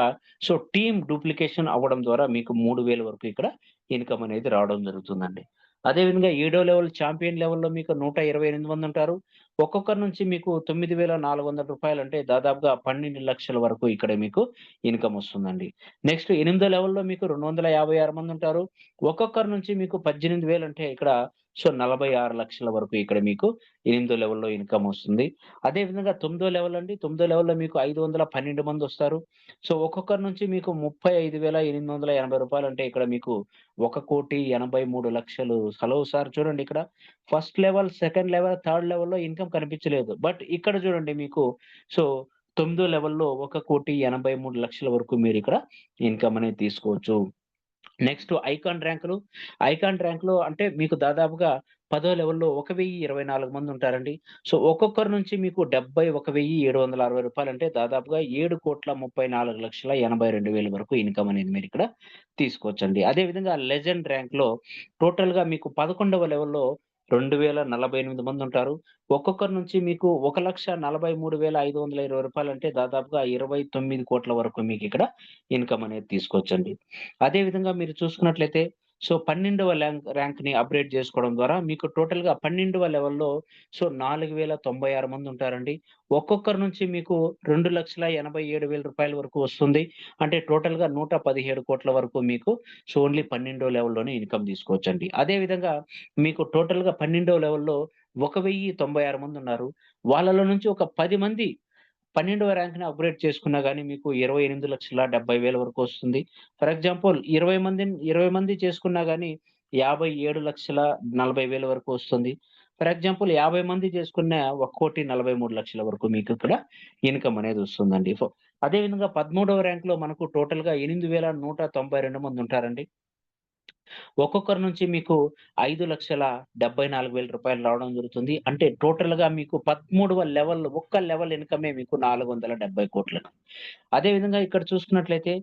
టీమ్ డూప్లికేషన్ అవ్వడం ద్వారా మీకు 3,000 వరకు ఇక్కడ ఇన్‌కమ్ అనేది రావడం జరుగుతుందండి. అదే విధంగా ఏడో లెవెల్ చాంపియన్ లెవెల్‌లో మీకు 128 మందుంటారు. ఒక్కొక్కరి నుంచి మీకు రూ. 9,400 అంటే దాదాపుగా 12,00,000 వరకు ఇక్కడ మీకు ఇన్‌కమ్ వస్తుందండి. నెక్స్ట్ ఎనిమిదో లెవెల్‌లో మీకు 256 మందుంటారు. ఒక్కొక్కరి నుంచి మీకు 18,000 అంటే ఇక్కడ 46,00,000 వరకు ఇక్కడ మీకు ఎనిమిదో లెవెల్‌లో ఇన్‌కమ్ వస్తుంది. అదే విధంగా తొమ్మిదో లెవెల్ అండి. తొమ్మిదో లెవెల్‌లో మీకు 512 మందొస్తారు. ఒక్కొక్కరి నుంచి మీకు రూ. 35,880 అంటే ఇక్కడ మీకు 1,83,00,000 హలో సార్ చూడండి ఇక్కడ first level, second level, third లెవెల్‌లో ఇన్‌కమ్ కనిపించలేదు. బట్ ఇక్కడ చూడండి మీకు సో, తొమ్మిదో లెవెల్‌లో 1,83,00,000 వరకు మీరిక్కడ ఇన్‌కమ్ అనేది తీసుకోవచ్చు. నెక్స్ట్ ఐకాన్ ర్యాంక్‌లో అంటే మీకు దాదాపుగా పదో లెవెల్‌లో 1,024 మందుంటారండి. ఒక్కొక్కరి నుంచి మీకు రూ. 71,760 అంటే దాదాపుగా 7,34,82,000 వరకు ఇన్‌కమ్ అనేది మీరిక్కడ తీసుకోవచ్చండి. అదే విధంగా లెజెండ్ ర్యాంక్‌లో టోటల్‌గా మీకు 11వ లెవెల్‌లో 2048 మందుంటారు. ఒక్కొక్కరి నుంచి మీకు రూ. 1,43,520 అంటే దాదాపుగా 29,00,00,000 వరకు మీకిక్కడ ఇన్‌కమ్ అనేది తీసుకోవచ్చండి. అదే విధంగా మీరు చూసుకున్నట్లయితే 12వ ర్యాంక్‌ని అప్‌గ్రేడ్ చేసుకోవడం ద్వారా మీకు టోటల్‌గా 12వ లెవెల్‌లో 4,096 మందుంటారండి. ఒక్కొక్కరి నుంచి మీకు రూ. 2,87,000 వరకు వస్తుంది. అంటే టోటల్‌గా 117,00,00,000 వరకు మీకు ఓన్లీ 12వ లెవెల్‌లోనే ఇన్‌కమ్ తీసుకోవచ్చండి. అదే విధంగా మీకు టోటల్‌గా 12వ లెవెల్‌లో 1,096 మందున్నారు. వాళ్ళలో నుంచి ఒక 10 మంది 12వ ర్యాంక్‌ని అప్‌గ్రేడ్ చేసుకున్నా గాని మీకు 28,70,000 వరకు వస్తుంది. ఫర్ ఎగ్జాంపుల్ 20 మంది చేసుకున్నా గాని 57,40,000 వరకు వస్తుంది. ఫర్ ఎగ్జాంపుల్ 50 మంది చేసుకున్న 1,43,00,000 వరకు మీకిక్కడ ఇన్‌కమ్ అనేది వస్తుందండి. అదే విధంగా 13వ ర్యాంక్‌లో మనకు టోటల్‌గా 8,192 మందుంటారండి. ఒక్కొక్కరి నుంచి మీకు రూ. 5,74,000 రావడం జరుగుతుంది. అంటే టోటల్‌గా మీకు 13వ లెవెల్ ఒక్క లెవెల్ ఇన్‌కమే మీకు 470,00,00,000. అదే విధంగా ఇక్కడ చూసుకున్నట్లయితే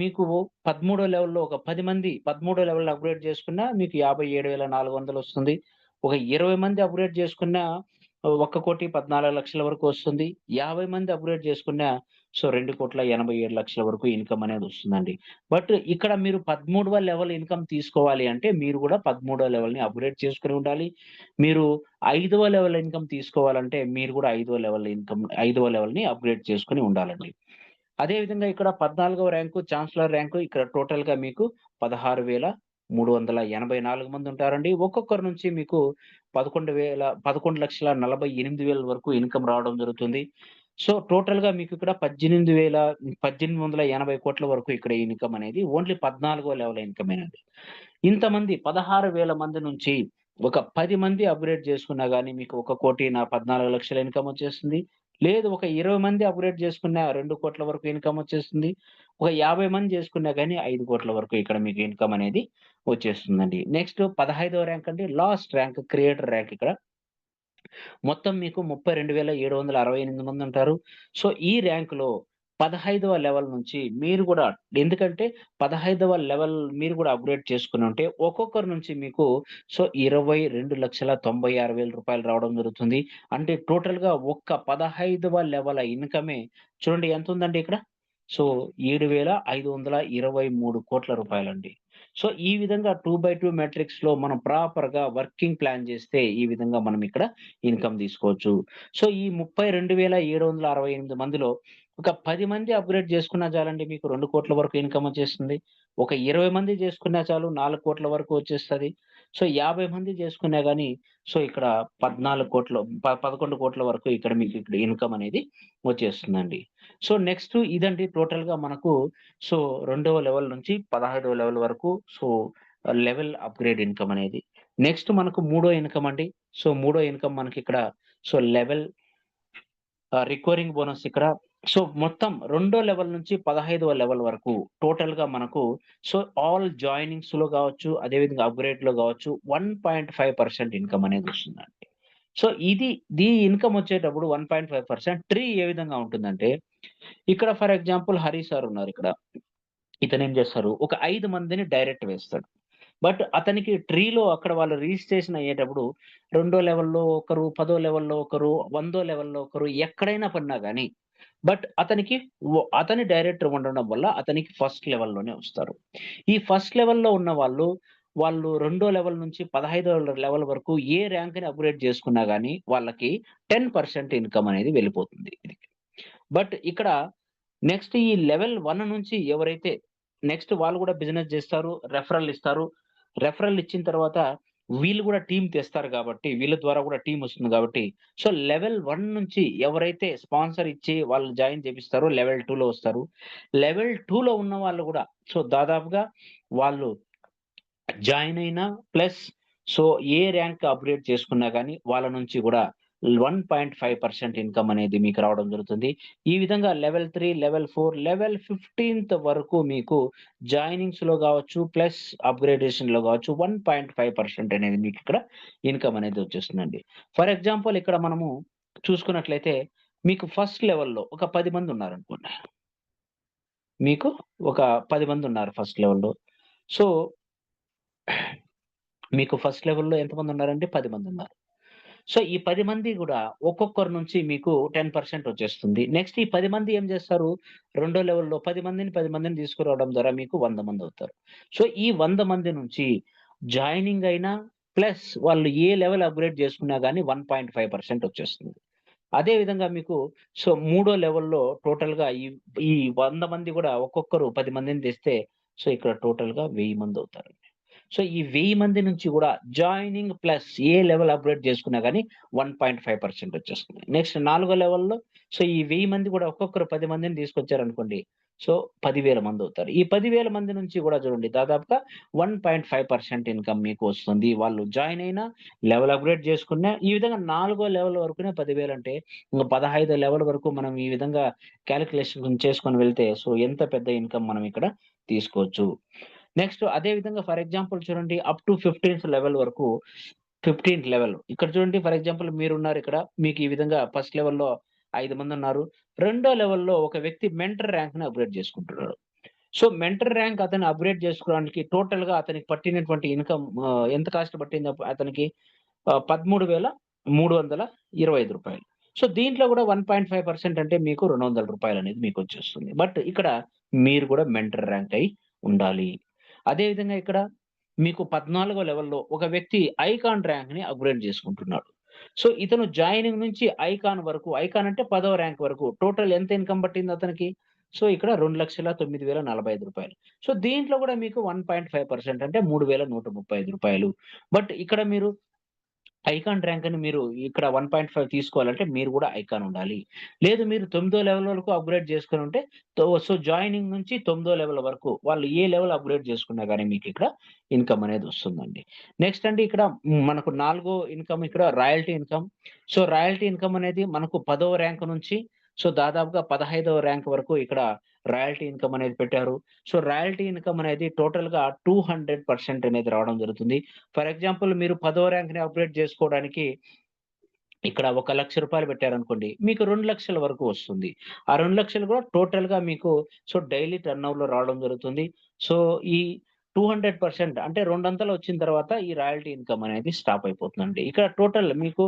మీకు 13 లెవెల్‌లో ఒక 10 మంది 13 లెవెల్‌ని అప్‌గ్రేడ్ చేసుకున్నా మీకు 57,400 వస్తుంది. ఒక 20 మంది అప్‌గ్రేడ్ చేసుకున్నా 1,14,00,000 వరకు వస్తుంది. 50 మంది అప్‌గ్రేడ్ చేసుకున్నా 2,87,00,000 వరకు ఇన్‌కమ్ అనేది వస్తుందండి. బట్ ఇక్కడ మీరు 13వ లెవెల్ ఇన్‌కమ్ తీసుకోవాలి అంటే మీరు గూడా 13వ లెవెల్‌ని అప్‌గ్రేడ్ చేసుకొని ఉండాలి. మీరు 5వ లెవెల్ ఇన్‌కమ్ తీసుకోవాలంటే మీరు గూడా 5వ లెవెల్‌ని అప్‌గ్రేడ్ చేసుకొని ఉండాలండి. అదే విధంగా ఇక్కడ 14వ ర్యాంకు ఛాన్సలర్ ర్యాంకు ఇక్కడ టోటల్‌గా మీకు 16,384 మందుంటారండి. ఒక్కొక్కరి నుంచి మీకు 11,48,000 వరకు ఇన్‌కమ్ రావడం జరుగుతుంది. టోటల్‌గా మీకిక్కడ 18,880,00,00,000 వరకు ఇక్కడ ఇన్‌కమ్ అనేది ఓన్లీ 14వ లెవెల్ ఇన్‌కమేనండి. ఇంతమంది 16,000 మంది నుంచి ఒక 10 మంది అప్‌గ్రేడ్ చేసుకున్నా గాని మీకు 1,14,00,000 ఇన్‌కమ్ వచ్చేస్తుంది. లేదు ఒక 20 మంది అప్‌గ్రేడ్ చేసుకున్న 2,00,00,000 వరకు ఇన్‌కమ్ వచ్చేస్తుంది. ఒక 50 మంది చేసుకున్నా గాని 5,00,00,000 వరకు ఇక్కడ మీకు ఇన్‌కమ్ అనేది వచ్చేస్తుందండి. నెక్స్ట్ 15వ ర్యాంక్ అండి లాస్ట్ ర్యాంక్ క్రియేటర్ ర్యాంక్ ఇక్కడ. మొత్తం మీకు 32,768 మందుంటారు. ఈ ర్యాంక్‌లో 15వ లెవెల్ నుంచి మీరు గూడా ఎందుకంటే 15వ లెవెల్ మీరు గూడా అప్‌గ్రేడ్ చేసుకొనుంటే ఒక్కొక్కరి నుంచి మీకు రూ. 22,96,000 రావడం జరుగుతుంది. అంటే టోటల్‌గా ఒక్క 15వ లెవెల్ ఇన్‌కమే చూడండి ఎంతుందండి ఇక్కడ? సో, రూ. 7,523,00,00,000 ఈ విధంగా 2/2 మాట్రిక్స్‌లో మనం ప్రాపర్‌గా వర్కింగ్ ప్లాన్ చేస్తే ఈ విధంగా మనం ఇక్కడ ఇన్‌కమ్ తీసుకోవచ్చు. ఈ 32,768 మందిలో ఒక 10 మంది అప్‌గ్రేడ్ చేసుకున్నా చాలండి మీకు 2,00,00,000 వరకు ఇన్‌కమ్ వచ్చేస్తుంది. ఒక 20 మంది చేసుకున్నా చాలు 4,00,00,000 వరకు వచ్చేస్తది. 50 మంది చేసుకున్నా గాని ఇక్కడ 14,00,00,000 11,00,00,000 వరకు ఇక్కడ మీకు ఇక్కడ ఇన్‌కమ్ అనేది వచ్చేస్తుందండి. నెక్స్ట్ ఇదండి టోటల్‌గా మనకు సో, రెండవ లెవెల్ నుంచి 16వ లెవెల్ వరకు లెవెల్ అప్‌గ్రేడ్ ఇన్‌కమ్ అనేది. నెక్స్ట్ మనకు మూడో ఇన్‌కమ్ అండి. మూడో ఇన్‌కమ్ మనకిక్కడ లెవెల్ రికరింగ్ బోనస్ ఇక్కడ. మొత్తం రెండో లెవెల్ నుంచి 15వ లెవెల్ వరకు టోటల్‌గా మనకు ఆల్ జాయినింగ్స్‌లో గావచ్చు, అదే విధంగా అప్‌గ్రేడ్‌లో గావచ్చు 1.5% ఇన్‌కమ్ అనేది వస్తుందండి. ఇది ఇన్‌కమ్ వచ్చేటప్పుడు 1.5% ట్రీ ఏ విధంగా ఉంటుందంటే, ఇక్కడ ఫర్ ఎగ్జాంపుల్ హరి సార్ ఉన్నారిక్కడ. ఇతనేం జేస్తారు, ఒక 5 మందిని డైరెక్ట్ వేస్తాడు. బట్ అతనికి ట్రీలో అక్కడ వాళ్ళు రిజిస్ట్రేషన్ అయ్యేటప్పుడు రెండో లెవెల్‌లో ఒకరు, పదో లెవెల్‌లో ఒకరు, వందో లెవెల్‌లో ఒకరు ఎక్కడైనా పడినా గాని బట్ అతని డైరెక్టర్ ఉండడం వల్ల అతనికి ఫస్ట్ లెవెల్‌లోనే వస్తారు. ఈ ఫస్ట్ లెవెల్‌లో ఉన్న వాళ్ళు రెండో లెవెల్ నుంచి 15వ లెవెల్ వరకు ఏ ర్యాంక్‌ని అప్‌గ్రేడ్ చేసుకున్నా గాని వాళ్ళకి 10% ఇన్‌కమ్ అనేది వెళ్ళిపోతుంది. బట్ ఇక్కడ నెక్స్ట్ ఈ లెవెల్ 1 నుంచి ఎవరైతే నెక్స్ట్ వాళ్ళు గూడా బిజినెస్ జేస్తారు. రెఫరల్ ఇస్తారు. రెఫరల్ ఇచ్చిన తర్వాత వీళ్ళు గూడా టీమ్ తెస్తారు గాబట్టి, వీళ్ళ ద్వారా గూడా టీమ్ వస్తుంది గాబట్టి, లెవెల్ 1 నుంచి ఎవరైతే స్పాన్సర్ ఇచ్చి వాళ్ళు జాయిన్ చేపిస్తారో లెవెల్ 2లో వస్తారు. లెవెల్ 2లో ఉన్న వాళ్ళు గూడా దాదాపుగా వాళ్ళు జాయిన్ అయినా ప్లస్ ఏ ర్యాంక్ అప్‌గ్రేడ్ చేసుకున్నా గాని వాళ్ళ నుంచి గూడా 1.5% ఇన్‌కమ్ అనేది మీకు రావడం జరుగుతుంది. ఈ విధంగా లెవెల్ 3, లెవెల్ 4, లెవెల్ 15థ్ వరకు మీకు జాయినింగ్స్‌లో గావచ్చు, ప్లస్ అప్‌గ్రేడేషన్‌లో గావచ్చు 1.5% అనేది మీకిక్కడ ఇన్‌కమ్ అనేది వచ్చేస్తుందండి. ఫర్ ఎగ్జాంపుల్ ఇక్కడ మనము చూసుకున్నట్లయితే మీకు ఫస్ట్ లెవెల్‌లో ఒక 10 మంది ఉన్నారనుకోండి. మీకు ఒక 10 మంది ఉన్నారు ఫస్ట్ లెవెల్‌లో. సో మీకు ఫస్ట్ లెవెల్‌లో ఎంతమందున్నారంటే 10 మందున్నారు. సో, ఈ 10 మంది గూడా ఒక్కొక్కరి నుంచి మీకు 10% వచ్చేస్తుంది. నెక్స్ట్ ఈ 10 మంది ఏం జేస్తారు, రెండో లెవెల్‌లో 10 మందిని తీసుకురావడం ద్వారా మీకు 100 మందవుతారు. సో, ఈ 100 మంది నుంచి జాయినింగ్ అయినా, ప్లస్ వాళ్ళు ఏ లెవెల్ అప్‌గ్రేడ్ జేసుకున్నా గాని 1.5% వచ్చేస్తుంది. అదే విధంగా మీకు సో, మూడో లెవెల్‌లో టోటల్‌గా ఈ 100 మంది గూడా ఒక్కొక్కరు 10 మందిని తెస్తే, సో, ఇక్కడ టోటల్‌గా 1000 మందవుతారు. సో, ఈ 1000 మంది నుంచి గూడా జాయినింగ్ ప్లస్ ఏ లెవెల్ అప్‌గ్రేడ్ చేసుకున్నా గాని 1.5% వచ్చేస్తుంది. నెక్స్ట్ నాలుగో లెవెల్‌లో సో, ఈ 1000 మంది గూడా ఒక్కొక్కరు 10 మందిని తీసుకొచ్చారనుకోండి. సో, 10,000 మందవుతారు. ఈ 10,000 మంది నుంచి గూడా చూడండి దాదాపుగా 1.5% ఇన్‌కమ్ మీకు వస్తుంది. వాళ్ళు జాయిన్ అయినా, లెవెల్ అప్‌గ్రేడ్ చేసుకున్నా, ఈ విధంగా నాలుగో లెవెల్ వరకునే 10,000 అంటే, ఇంక 15 లెవెల్ వరకు మనం ఈ విధంగా కాలిక్యులేషన్ చేసుకొని వెళ్తే, సో, ఎంత పెద్ద ఇన్‌కమ్ మనం ఇక్కడ తీసుకోవచ్చు. నెక్స్ట్ అదే విధంగా ఫర్ ఎగ్జాంపుల్ చూడండి అప్ టు 15థ్ లెవెల్ వరకు 15థ్ లెవెల్. ఇక్కడ చూడండి ఫర్ ఎగ్జాంపుల్ మీరున్నారిక్కడ. మీకు ఈ విధంగా ఫస్ట్ లెవెల్‌లో 5 మందున్నారు. రెండో లెవెల్‌లో ఒక వ్యక్తి మెంటర్ ర్యాంక్‌ని అప్‌గ్రేడ్ చేసుకుంటున్నాడు. సో, మెంటర్ ర్యాంక్ అతను అప్‌గ్రేడ్ చేసుకోవడానికి టోటల్‌గా అతనికి పట్టినటువంటి ఇన్‌కమ్ ఎంత కాస్ట్ పట్టింది అతనికి? 13,325 రూపాయలు. సో, దీంట్లో గూడా 1.5% అంటే మీకు రూ. 200 అనేది మీకొచ్చేస్తుంది. బట్ ఇక్కడ మీరు గూడా మెంటర్ ర్యాంక్ అయి ఉండాలి. అదే విధంగా ఇక్కడ మీకు 14 లెవెల్‌లో ఒక వ్యక్తి ఐకాన్ ర్యాంక్‌ని అప్‌గ్రేడ్ చేసుకుంటున్నాడు. సో, ఇతను జాయినింగ్ నుంచి ఐకాన్ వరకు, ఐకాన్ అంటే 10వ ర్యాంక్ వరకు టోటల్ ఎంత ఇన్‌కమ్ పట్టింది అతనికి? సో, ఇక్కడ రూ. 2,09,045. సో, దీంట్లో గూడా మీకు 1.5% అంటే రూ. 3,135. బట్ ఇక్కడ మీరు ఐకాన్ ర్యాంక్ అని మీరు ఇక్కడ 1.5 తీసుకోవాలంటే మీరు గూడా ఐకాన్ ఉండాలి. లేదు మీరు తొమ్మిదో లెవెల్ వరకు అప్‌గ్రేడ్ చేసుకొనుంటే సో, జాయినింగ్ నుంచి తొమ్మిదో లెవెల్ వరకు వాళ్ళు ఏ లెవెల్ అప్‌గ్రేడ్ చేసుకున్నా గాని మీకిక్కడ ఇన్‌కమ్ అనేది వస్తుందండి. నెక్స్ట్ అండి ఇక్కడ మనకు నాలుగో ఇన్‌కమ్ ఇక్కడ royalty income. So, royalty income అనేది మనకు 10వ ర్యాంక్ నుంచి సో, దాదాపుగా 15వ ర్యాంక్ వరకు ఇక్కడ రాయల్టీ ఇన్‌కమ్ అనేది పెట్టారు. సో, రాయల్టీ ఇన్‌కమ్ అనేది టోటల్‌గా 200% అనేది రావడం జరుగుతుంది. ఫర్ ఎగ్జాంపుల్ మీరు 10వ ర్యాంక్‌ని అప్‌గ్రేడ్ చేసుకోవడానికి ఇక్కడ ఒక రూ. 1,00,000 పెట్టారనుకోండి. మీకు 2,00,000 వరకు వస్తుంది. ఆ 2,00,000 కూడా టోటల్‌గా మీకు సో, డైలీ టర్నోవర్‌లో రావడం జరుగుతుంది. సో, ఈ 200% అంటే రెండంతలు వచ్చిన తర్వాత ఈ రాయల్టీ ఇన్‌కమ్ అనేది స్టాప్ అయిపోతుందండి. ఇక్కడ టోటల్ మీకు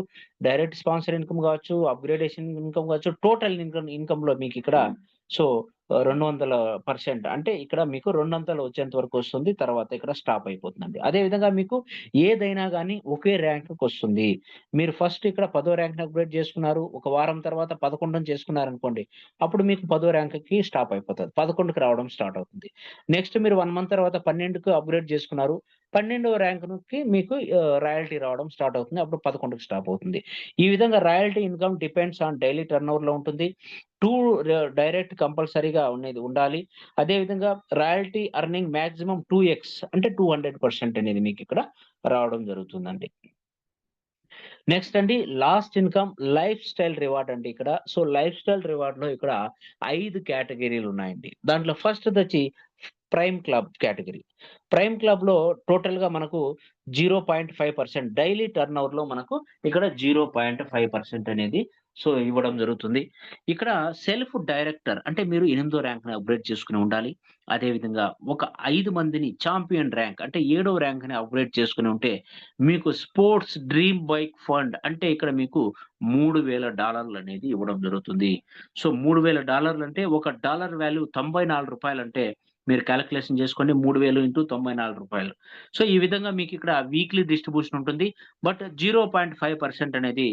డైరెక్ట్ స్పాన్సర్ ఇన్‌కమ్ కావచ్చు, అప్‌గ్రేడేషన్ ఇన్‌కమ్ కావచ్చు, టోటల్ ఇన్‌కమ్‌లో మీకిక్కడ సో, 200% అంటే ఇక్కడ మీకు రెండంతలు వచ్చేంత వరకు వస్తుంది. తర్వాత ఇక్కడ స్టాప్ అయిపోతుందండి. అదే విధంగా మీకు ఏదైనా గాని ఒకే ర్యాంక్‌కొస్తుంది. మీరు ఫస్ట్ ఇక్కడ 10వ ర్యాంక్‌ని అప్‌గ్రేడ్ చేసుకున్నారు. ఒక వారం తర్వాత 11ని చేసుకున్నారనుకోండి. అప్పుడు మీకు 10వ ర్యాంక్‌కి స్టాప్ అయిపోతది. 11కి రావడం స్టార్ట్ అవుతుంది. నెక్స్ట్ మీరు 1 మంత్ తర్వాత 12కి అప్‌గ్రేడ్ చేసుకున్నారు. 12వ ర్యాంక్‌కి మీకు రాయల్టీ రావడం స్టార్ట్ అవుతుంది. అప్పుడు 11కి స్టాప్ అవుతుంది. ఈ విధంగా royalty income depends on daily టర్నోవర్‌లో ఉంటుంది. 2 డైరెక్ట్ కంపల్సరీగా ఉండేది ఉండాలి. అదే విధంగా రాయల్టీ ఎర్నింగ్ మాక్సిమం 2x అంటే 200% అనేది మీకిక్కడ రావడం జరుగుతుందండి. నెక్స్ట్ అండి last income life style reward అండి ఇక్కడ. సో, లైఫ్ స్టైల్ రివార్డ్‌లో ఇక్కడ 5 కేటగరీలున్నాయండి. దాంట్లో ఫస్ట్‌దొచ్చి ప్రైమ్ క్లబ్ కేటగరీ. ప్రైమ్ క్లబ్‌లో టోటల్‌గా మనకు 0.5% డైలీ టర్నోవర్‌లో మనకు ఇక్కడ 0.5% అనేది సో, ఇవ్వడం జరుగుతుంది. ఇక్కడ సెల్ఫ్ డైరెక్టర్ అంటే మీరు 8థ్ ర్యాంక్‌ని అప్‌గ్రేడ్ చేసుకొని ఉండాలి. అదే విధంగా ఒక 5 మందిని చాంపియన్ ర్యాంక్ అంటే ఏడో ర్యాంక్‌ని అప్‌గ్రేడ్ చేసుకొని ఉంటే మీకు స్పోర్ట్స్ డ్రీమ్ బైక్ ఫండ్ అంటే ఇక్కడ మీకు $3,000 అనేది ఇవ్వడం జరుగుతుంది. సో, $3,000 అంటే ఒక డాలర్ వాల్యూ $94 అంటే మీరు కాలిక్యులేషన్ చేసుకోండి. 3000 ఇంటూ రూ. 94. సో, ఈ విధంగా మీకిక్కడ వీక్లీ డిస్ట్రిబ్యూషన్ ఉంటుంది. బట్ 0.5% అనేది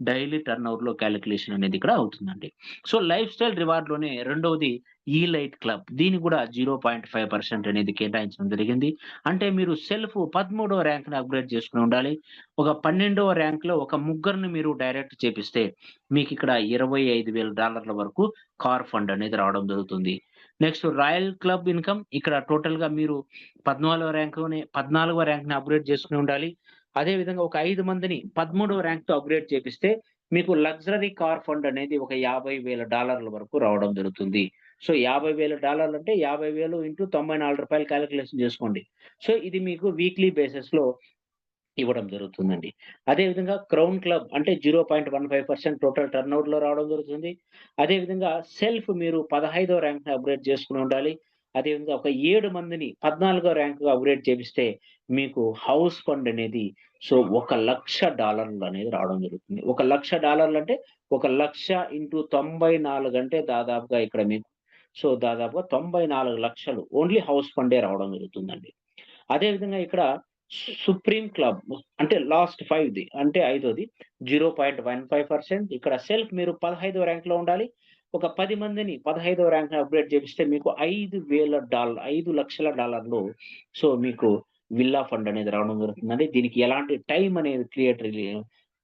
డైలీ టర్నోవర్‌లో కాలిక్యులేషన్ అనేది ఇక్కడ అవుతుందండి. సో, లైఫ్ స్టైల్ రివార్డ్‌లోనే రెండోది ఈలైట్ క్లబ్. దీనికి కూడా 0.5% అనేది కేటాయించడం జరిగింది. అంటే మీరు సెల్ఫ్ 13వ ర్యాంక్‌ని అప్‌గ్రేడ్ చేసుకొని ఉండాలి. ఒక 12వ ర్యాంక్‌లో ఒక ముగ్గురిని మీరు డైరెక్ట్ చేపిస్తే మీకిక్కడ $25,000 వరకు కార్ ఫండ్ అనేది రావడం జరుగుతుంది. నెక్స్ట్ రాయల్ క్లబ్ ఇన్‌కమ్ ఇక్కడ టోటల్‌గా మీరు 14వ ర్యాంక్‌ని అప్‌గ్రేడ్ చేసుకొని ఉండాలి. అదే విధంగా ఒక 5 మందిని 13వ ర్యాంక్‌తో అప్‌గ్రేడ్ చేపిస్తే మీకు లగ్జరీ కార్ ఫండ్ అనేది ఒక $50,000 వరకు రావడం జరుగుతుంది. సో, $50,000 అంటే 50,000 ఇంటూ రూ. 94 కాలిక్యులేషన్ చేసుకోండి. సో, ఇది మీకు వీక్లీ బేసిస్‌లో ఇవ్వడం జరుగుతుందండి. అదే విధంగా క్రౌన్ క్లబ్ అంటే 0.15% టోటల్ టర్నోవర్‌లో రావడం జరుగుతుంది. అదే విధంగా సెల్ఫ్ మీరు 15వ ర్యాంక్‌ని అప్‌గ్రేడ్ చేసుకొని ఉండాలి. అదేవిధంగా ఒక 7 మందిని 14వ ర్యాంక్‌గా అప్‌గ్రేడ్ చేపిస్తే మీకు హౌస్ ఫండ్ అనేది సో $1,00,000 అనేది రావడం జరుగుతుంది. $1,00,000 అంటే 1,00,000 ఇంటూ 94 అంటే దాదాపుగా ఇక్కడ మీకు సో దాదాపుగా 94,00,000 ఓన్లీ హౌస్ ఫండే రావడం జరుగుతుందండి. అదే విధంగా ఇక్కడ సుప్రీం క్లబ్ అంటే లాస్ట్ 5ది అంటే ఐదోది 0.15% ఇక్కడ సెల్ఫ్ మీరు 15వ ర్యాంక్‌లో ఉండాలి. ఒక 10 మందిని 15వ ర్యాంక్‌ని అప్‌గ్రేడ్ చేపిస్తే మీకు $5,00,000 సో మీకు విల్లా ఫండ్ అనేది రావడం జరుగుతుందండి. దీనికి ఎలాంటి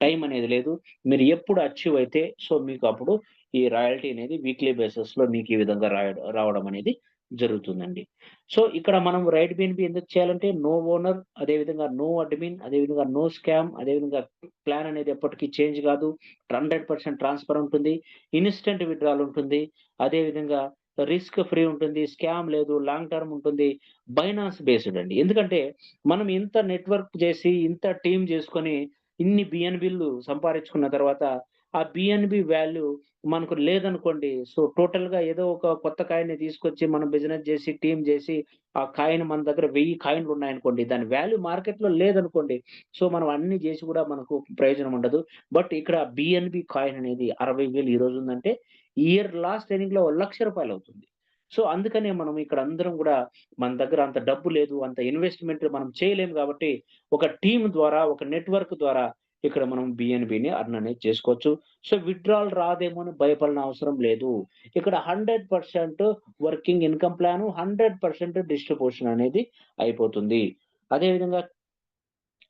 టైమ్ అనేది లేదు. మీరు ఎప్పుడు అచీవ్ అయితే సో మీకు అప్పుడు ఈ రాయల్టీ అనేది వీక్లీ బేసిస్‌లో మీకు ఈ విధంగా రావడం అనేది జరుగుతుందండి. సో, ఇక్కడ మనం రైట్ బిఎన్‌బి ఎందుకు చేయాలంటే నో ఓనర్, అదేవిధంగా నో అడ్మిన్, అదేవిధంగా నో స్కామ్, అదేవిధంగా ప్లాన్ అనేది ఎప్పటికి చేంజ్ కాదు. 100% ట్రాన్స్‌ఫర్ ఉంటుంది. ఇన్‌స్టంట్ విత్‌డ్రాల్ ఉంటుంది. అదేవిధంగా రిస్క్ ఫ్రీ ఉంటుంది. స్కామ్ లేదు. లాంగ్ టర్మ్ ఉంటుంది. బైనాన్స్ బేస్డ్ అండి. ఎందుకంటే మనం ఇంత నెట్వర్క్ చేసి, ఇంత టీమ్ చేసుకొని, ఇన్ని బిఎన్‌బిలు సంపాదించుకున్న తర్వాత ఆ బిఎన్‌బి వాల్యూ మనకు లేదనుకోండి. సో, టోటల్‌గా ఏదో ఒక కొత్త కాయిన్‌ని తీసుకొచ్చి మనం బిజినెస్ జేసి, టీమ్ జేసి, ఆ కాయిన్ మన దగ్గర 1000 కాయిన్‌లున్నాయనుకోండి. దాని వాల్యూ మార్కెట్‌లో లేదనుకోండి. సో, మనం అన్ని జేసి గూడా మనకు ప్రయోజనం ఉండదు. బట్ ఇక్కడ బిఎన్‌బి కాయిన్ అనేది 60,000 ఈ రోజు ఉందంటే, ఇయర్ లాస్ట్ ఎర్నింగ్‌లో రూ. 1,00,000 అవుతుంది. సో, అందుకనే మనం ఇక్కడ అందరం గూడా మన దగ్గర అంత డబ్బు లేదు, అంత ఇన్వెస్ట్‌మెంట్ మనం చేయలేము గాబట్టి, ఒక టీమ్ ద్వారా, ఒక నెట్వర్క్ ద్వారా ఇక్కడ మనం బిఎన్‌బిని అర్న్ అనేది చేసుకోవచ్చు. సో, విత్‌డ్రాల్ రాదేమో అని భయపడనవసరం అవసరం లేదు. ఇక్కడ 100% వర్కింగ్ ఇన్‌కమ్ ప్లాను, 100% డిస్ట్రిబ్యూషన్ అనేది అయిపోతుంది. అదే విధంగా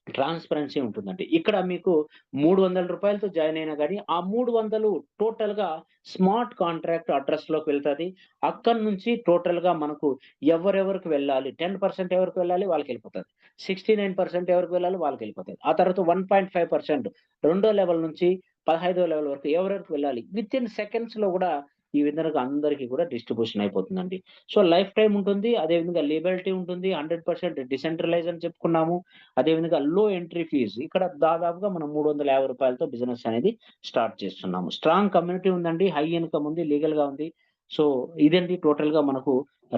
ట్రాన్స్‌పరెన్సీ ఉంటుందండి. ఇక్కడ మీకు రూ. 300తో జాయిన్ అయినా గాని, ఆ 300 టోటల్‌గా స్మార్ట్ కాంట్రాక్ట్ అడ్రెస్‌లోకి వెళ్తది. అక్కడి నుంచి టోటల్‌గా మనకు ఎవరెవరికి వెళ్ళాలి, 10% ఎవరికి వెళ్ళాలి వాళ్ళకెళ్ళిపోతది. 69% ఎవరికి వెళ్ళాలి వాళ్ళకెళ్ళిపోతది. ఆ తర్వాత 1.5% రెండో లెవెల్ నుంచి 15వ లెవెల్ వరకు ఎవరెవరికి వెళ్ళాలి. వితిన్ సెకండ్స్‌లో గూడా ఈ విధంగా అందరికి కూడా డిస్ట్రిబ్యూషన్ అయిపోతుందండి. సో, లైఫ్ టైమ్ ఉంటుంది. అదే విధంగా లియబిలిటీ ఉంటుంది. 100% డిసెంట్రలైజ్ అని చెప్పుకున్నాము. అదే విధంగా లో ఎంట్రీ ఫీజ్. ఇక్కడ దాదాపుగా మనం రూ. 350తో బిజినెస్ అనేది స్టార్ట్ చేస్తున్నాము. స్ట్రాంగ్ కమ్యూనిటీ ఉందండి. హై ఇన్‌కమ్ ఉంది. లీగల్‌గా ఉంది. సో, ఇదండి టోటల్‌గా మనకు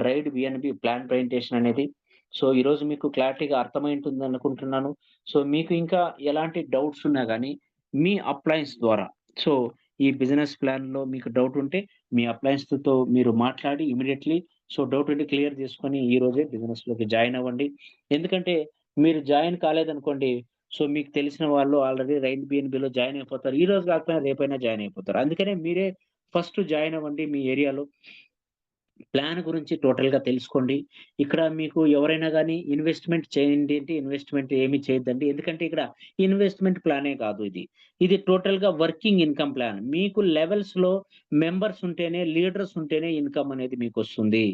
రైడ్ బిఎన్‌బి ప్లాన్ ప్రజెంటేషన్ అనేది. సో, ఈరోజు మీకు క్లారిటీగా అర్థమై ఉంటుందనుకుంటున్నాను. సో, మీకు ఇంకా ఎలాంటి డౌట్స్ ఉన్నా గాని మీ అప్లయన్స్ ద్వారా సో, ఈ బిజినెస్ ప్లాన్‌లో మీకు డౌట్ ఉంటే మీ అప్లయన్స్‌తో మీరు మాట్లాడి ఇమ్మీడియేట్‌లీ సో, డౌట్ ఉంటే క్లియర్ చేసుకొని ఈ రోజే బిజినెస్‌లోకి జాయిన్ అవ్వండి. ఎందుకంటే మీరు జాయిన్ కాలేదనుకోండి. సో, మీకు తెలిసిన వాళ్ళు ఆల్రెడీ రైట్ బిఎన్‌బిలో జాయిన్ అయిపోతారు. ఈ రోజు కాకపోయినా రేపైనా జాయిన్ అయిపోతారు. అందుకనే మీరే ఫస్ట్ జాయిన్ అవ్వండి మీ ఏరియాలో. ప్లాన్ గురించి టోటల్‌గా తెలుసుకోండి. ఇక్కడ మీకు ఎవరైనా గాని ఇన్వెస్ట్‌మెంట్ చేయండి అంటే ఇన్వెస్ట్‌మెంట్ ఏమి చేయొద్దండి. ఎందుకంటే ఇక్కడ ఇన్వెస్ట్‌మెంట్ ప్లానే కాదు ఇది. ఇది టోటల్‌గా వర్కింగ్ ఇన్‌కమ్ ప్లాన్. మీకు లెవెల్స్‌లో మెంబర్స్ ఉంటేనే, లీడర్స్ ఉంటేనే ఇన్‌కమ్ అనేది మీకొస్తుంది.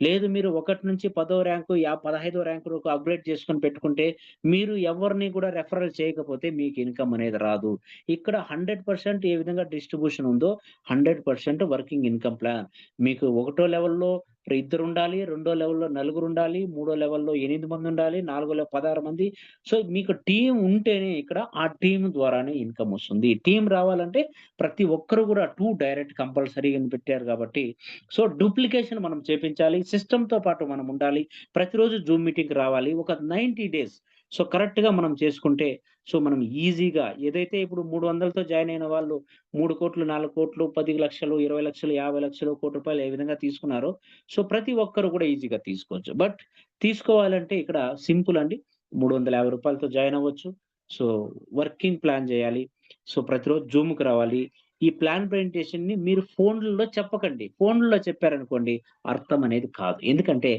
లేదు మీరు 1 నుంచి 10వ ర్యాంకు 15వ ర్యాంక్ వరకు అప్‌గ్రేడ్ చేసుకొని పెట్టుకుంటే, మీరు ఎవరిని కూడా రెఫరల్ చేయకపోతే మీకు ఇన్‌కమ్ అనేది రాదు. ఇక్కడ 100% ఏ విధంగా డిస్ట్రిబ్యూషన్ ఉందో 100% వర్కింగ్ ఇన్‌కమ్ ప్లాన్. మీకు ఒకటో లెవెల్‌లో ఇద్దరుండాలి. రెండో లెవెల్‌లో నలుగురుండాలి. మూడో లెవెల్‌లో 8 మందుండాలి. నాలుగో 16 మంది. సో, మీకు టీమ్ ఉంటేనే ఇక్కడ ఆ టీమ్ ద్వారానే ఇన్‌కమ్ ఒస్తుంది. టీమ్ రావాలంటే ప్రతి ఒక్కరు గూడా 2 డైరెక్ట్ కంపల్సరీగా పెట్టారు గాబట్టి, సో, డూప్లికేషన్ మనం చేపించాలి. సిస్టమ్‌తో పాటు మనం ఉండాలి. ప్రతిరోజు జూమ్ మీటింగ్‌కి రావాలి. ఒక 90 డేస్ సో, కరెక్ట్‌గా మనం చేసుకుంటే, సో, మనం ఈజీగా ఏదైతే ఇప్పుడు 300తో జాయిన్ అయిన వాళ్ళు 3,00,00,000, 4,00,00,000, 10,00,000, 20,00,000, 50,00,000, ₹1,00,00,000 ఏ విధంగా తీసుకున్నారో, సో, ప్రతి ఒక్కరు కూడా ఈజీగా తీసుకోవచ్చు. బట్ తీసుకోవాలంటే ఇక్కడ సింపుల్ అండి. రూ. 350తో జాయిన్ అవ్వచ్చు. సో, వర్కింగ్ ప్లాన్ చేయాలి. సో, ప్రతిరోజు జూమ్‌కి రావాలి. ఈ ప్లాన్ ప్రజెంటేషన్‌ని మీరు ఫోన్‌లలో చెప్పకండి. ఫోన్‌లో చెప్పారనుకోండి అర్థం అనేది కాదు. ఎందుకంటే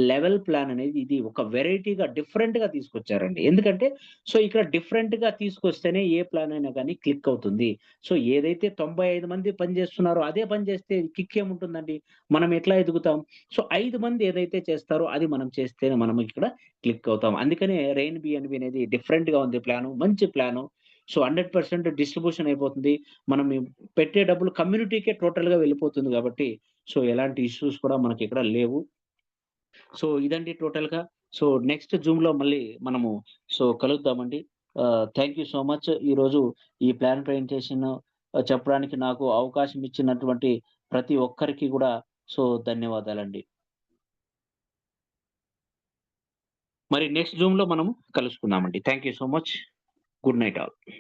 లెవెల్ ప్లాన్ అనేది ఇది ఒక వెరైటీగా డిఫరెంట్‌గా తీసుకొచ్చారండి. ఎందుకంటే సో, ఇక్కడ డిఫరెంట్‌గా తీసుకొస్తేనే ఏ ప్లాన్ అయినా గాని క్లిక్ అవుతుంది. సో, ఏదైతే 95 మంది పని చేస్తున్నారో అదే పని చేస్తే కిక్ ఏముంటుందండి? మనం ఎట్లా ఎదుగుతాం? సో, 5 మంది ఏదైతే చేస్తారో అది మనం చేస్తేనే మనం ఇక్కడ క్లిక్ అవుతాం. అందుకనే రెయిన్ బిఎన్‌బి అనేది డిఫరెంట్‌గా ఉంది ప్లాను. మంచి ప్లాను. సో, 100% డిస్ట్రిబ్యూషన్ అయిపోతుంది. మనం పెట్టే డబ్బులు కమ్యూనిటీకే టోటల్‌గా వెళ్ళిపోతుంది గాబట్టి, సో, ఎలాంటి ఇష్యూస్ కూడా మనకిక్కడ లేవు. సో, ఇదండి టోటల్‌గా. సో, నెక్స్ట్ జూమ్‌లో మళ్ళీ మనము సో, కలుద్దామండి. Thank you so much. ఈరోజు ఈ ప్లాన్ ప్రజెంటేషన్ చెప్పడానికి నాకు అవకాశం ఇచ్చినటువంటి ప్రతి ఒక్కరికి గూడా సో, ధన్యవాదాలండి. మరి నెక్స్ట్ జూమ్‌లో మనము కలుసుకుందామండి. Thank you so much. Good night all.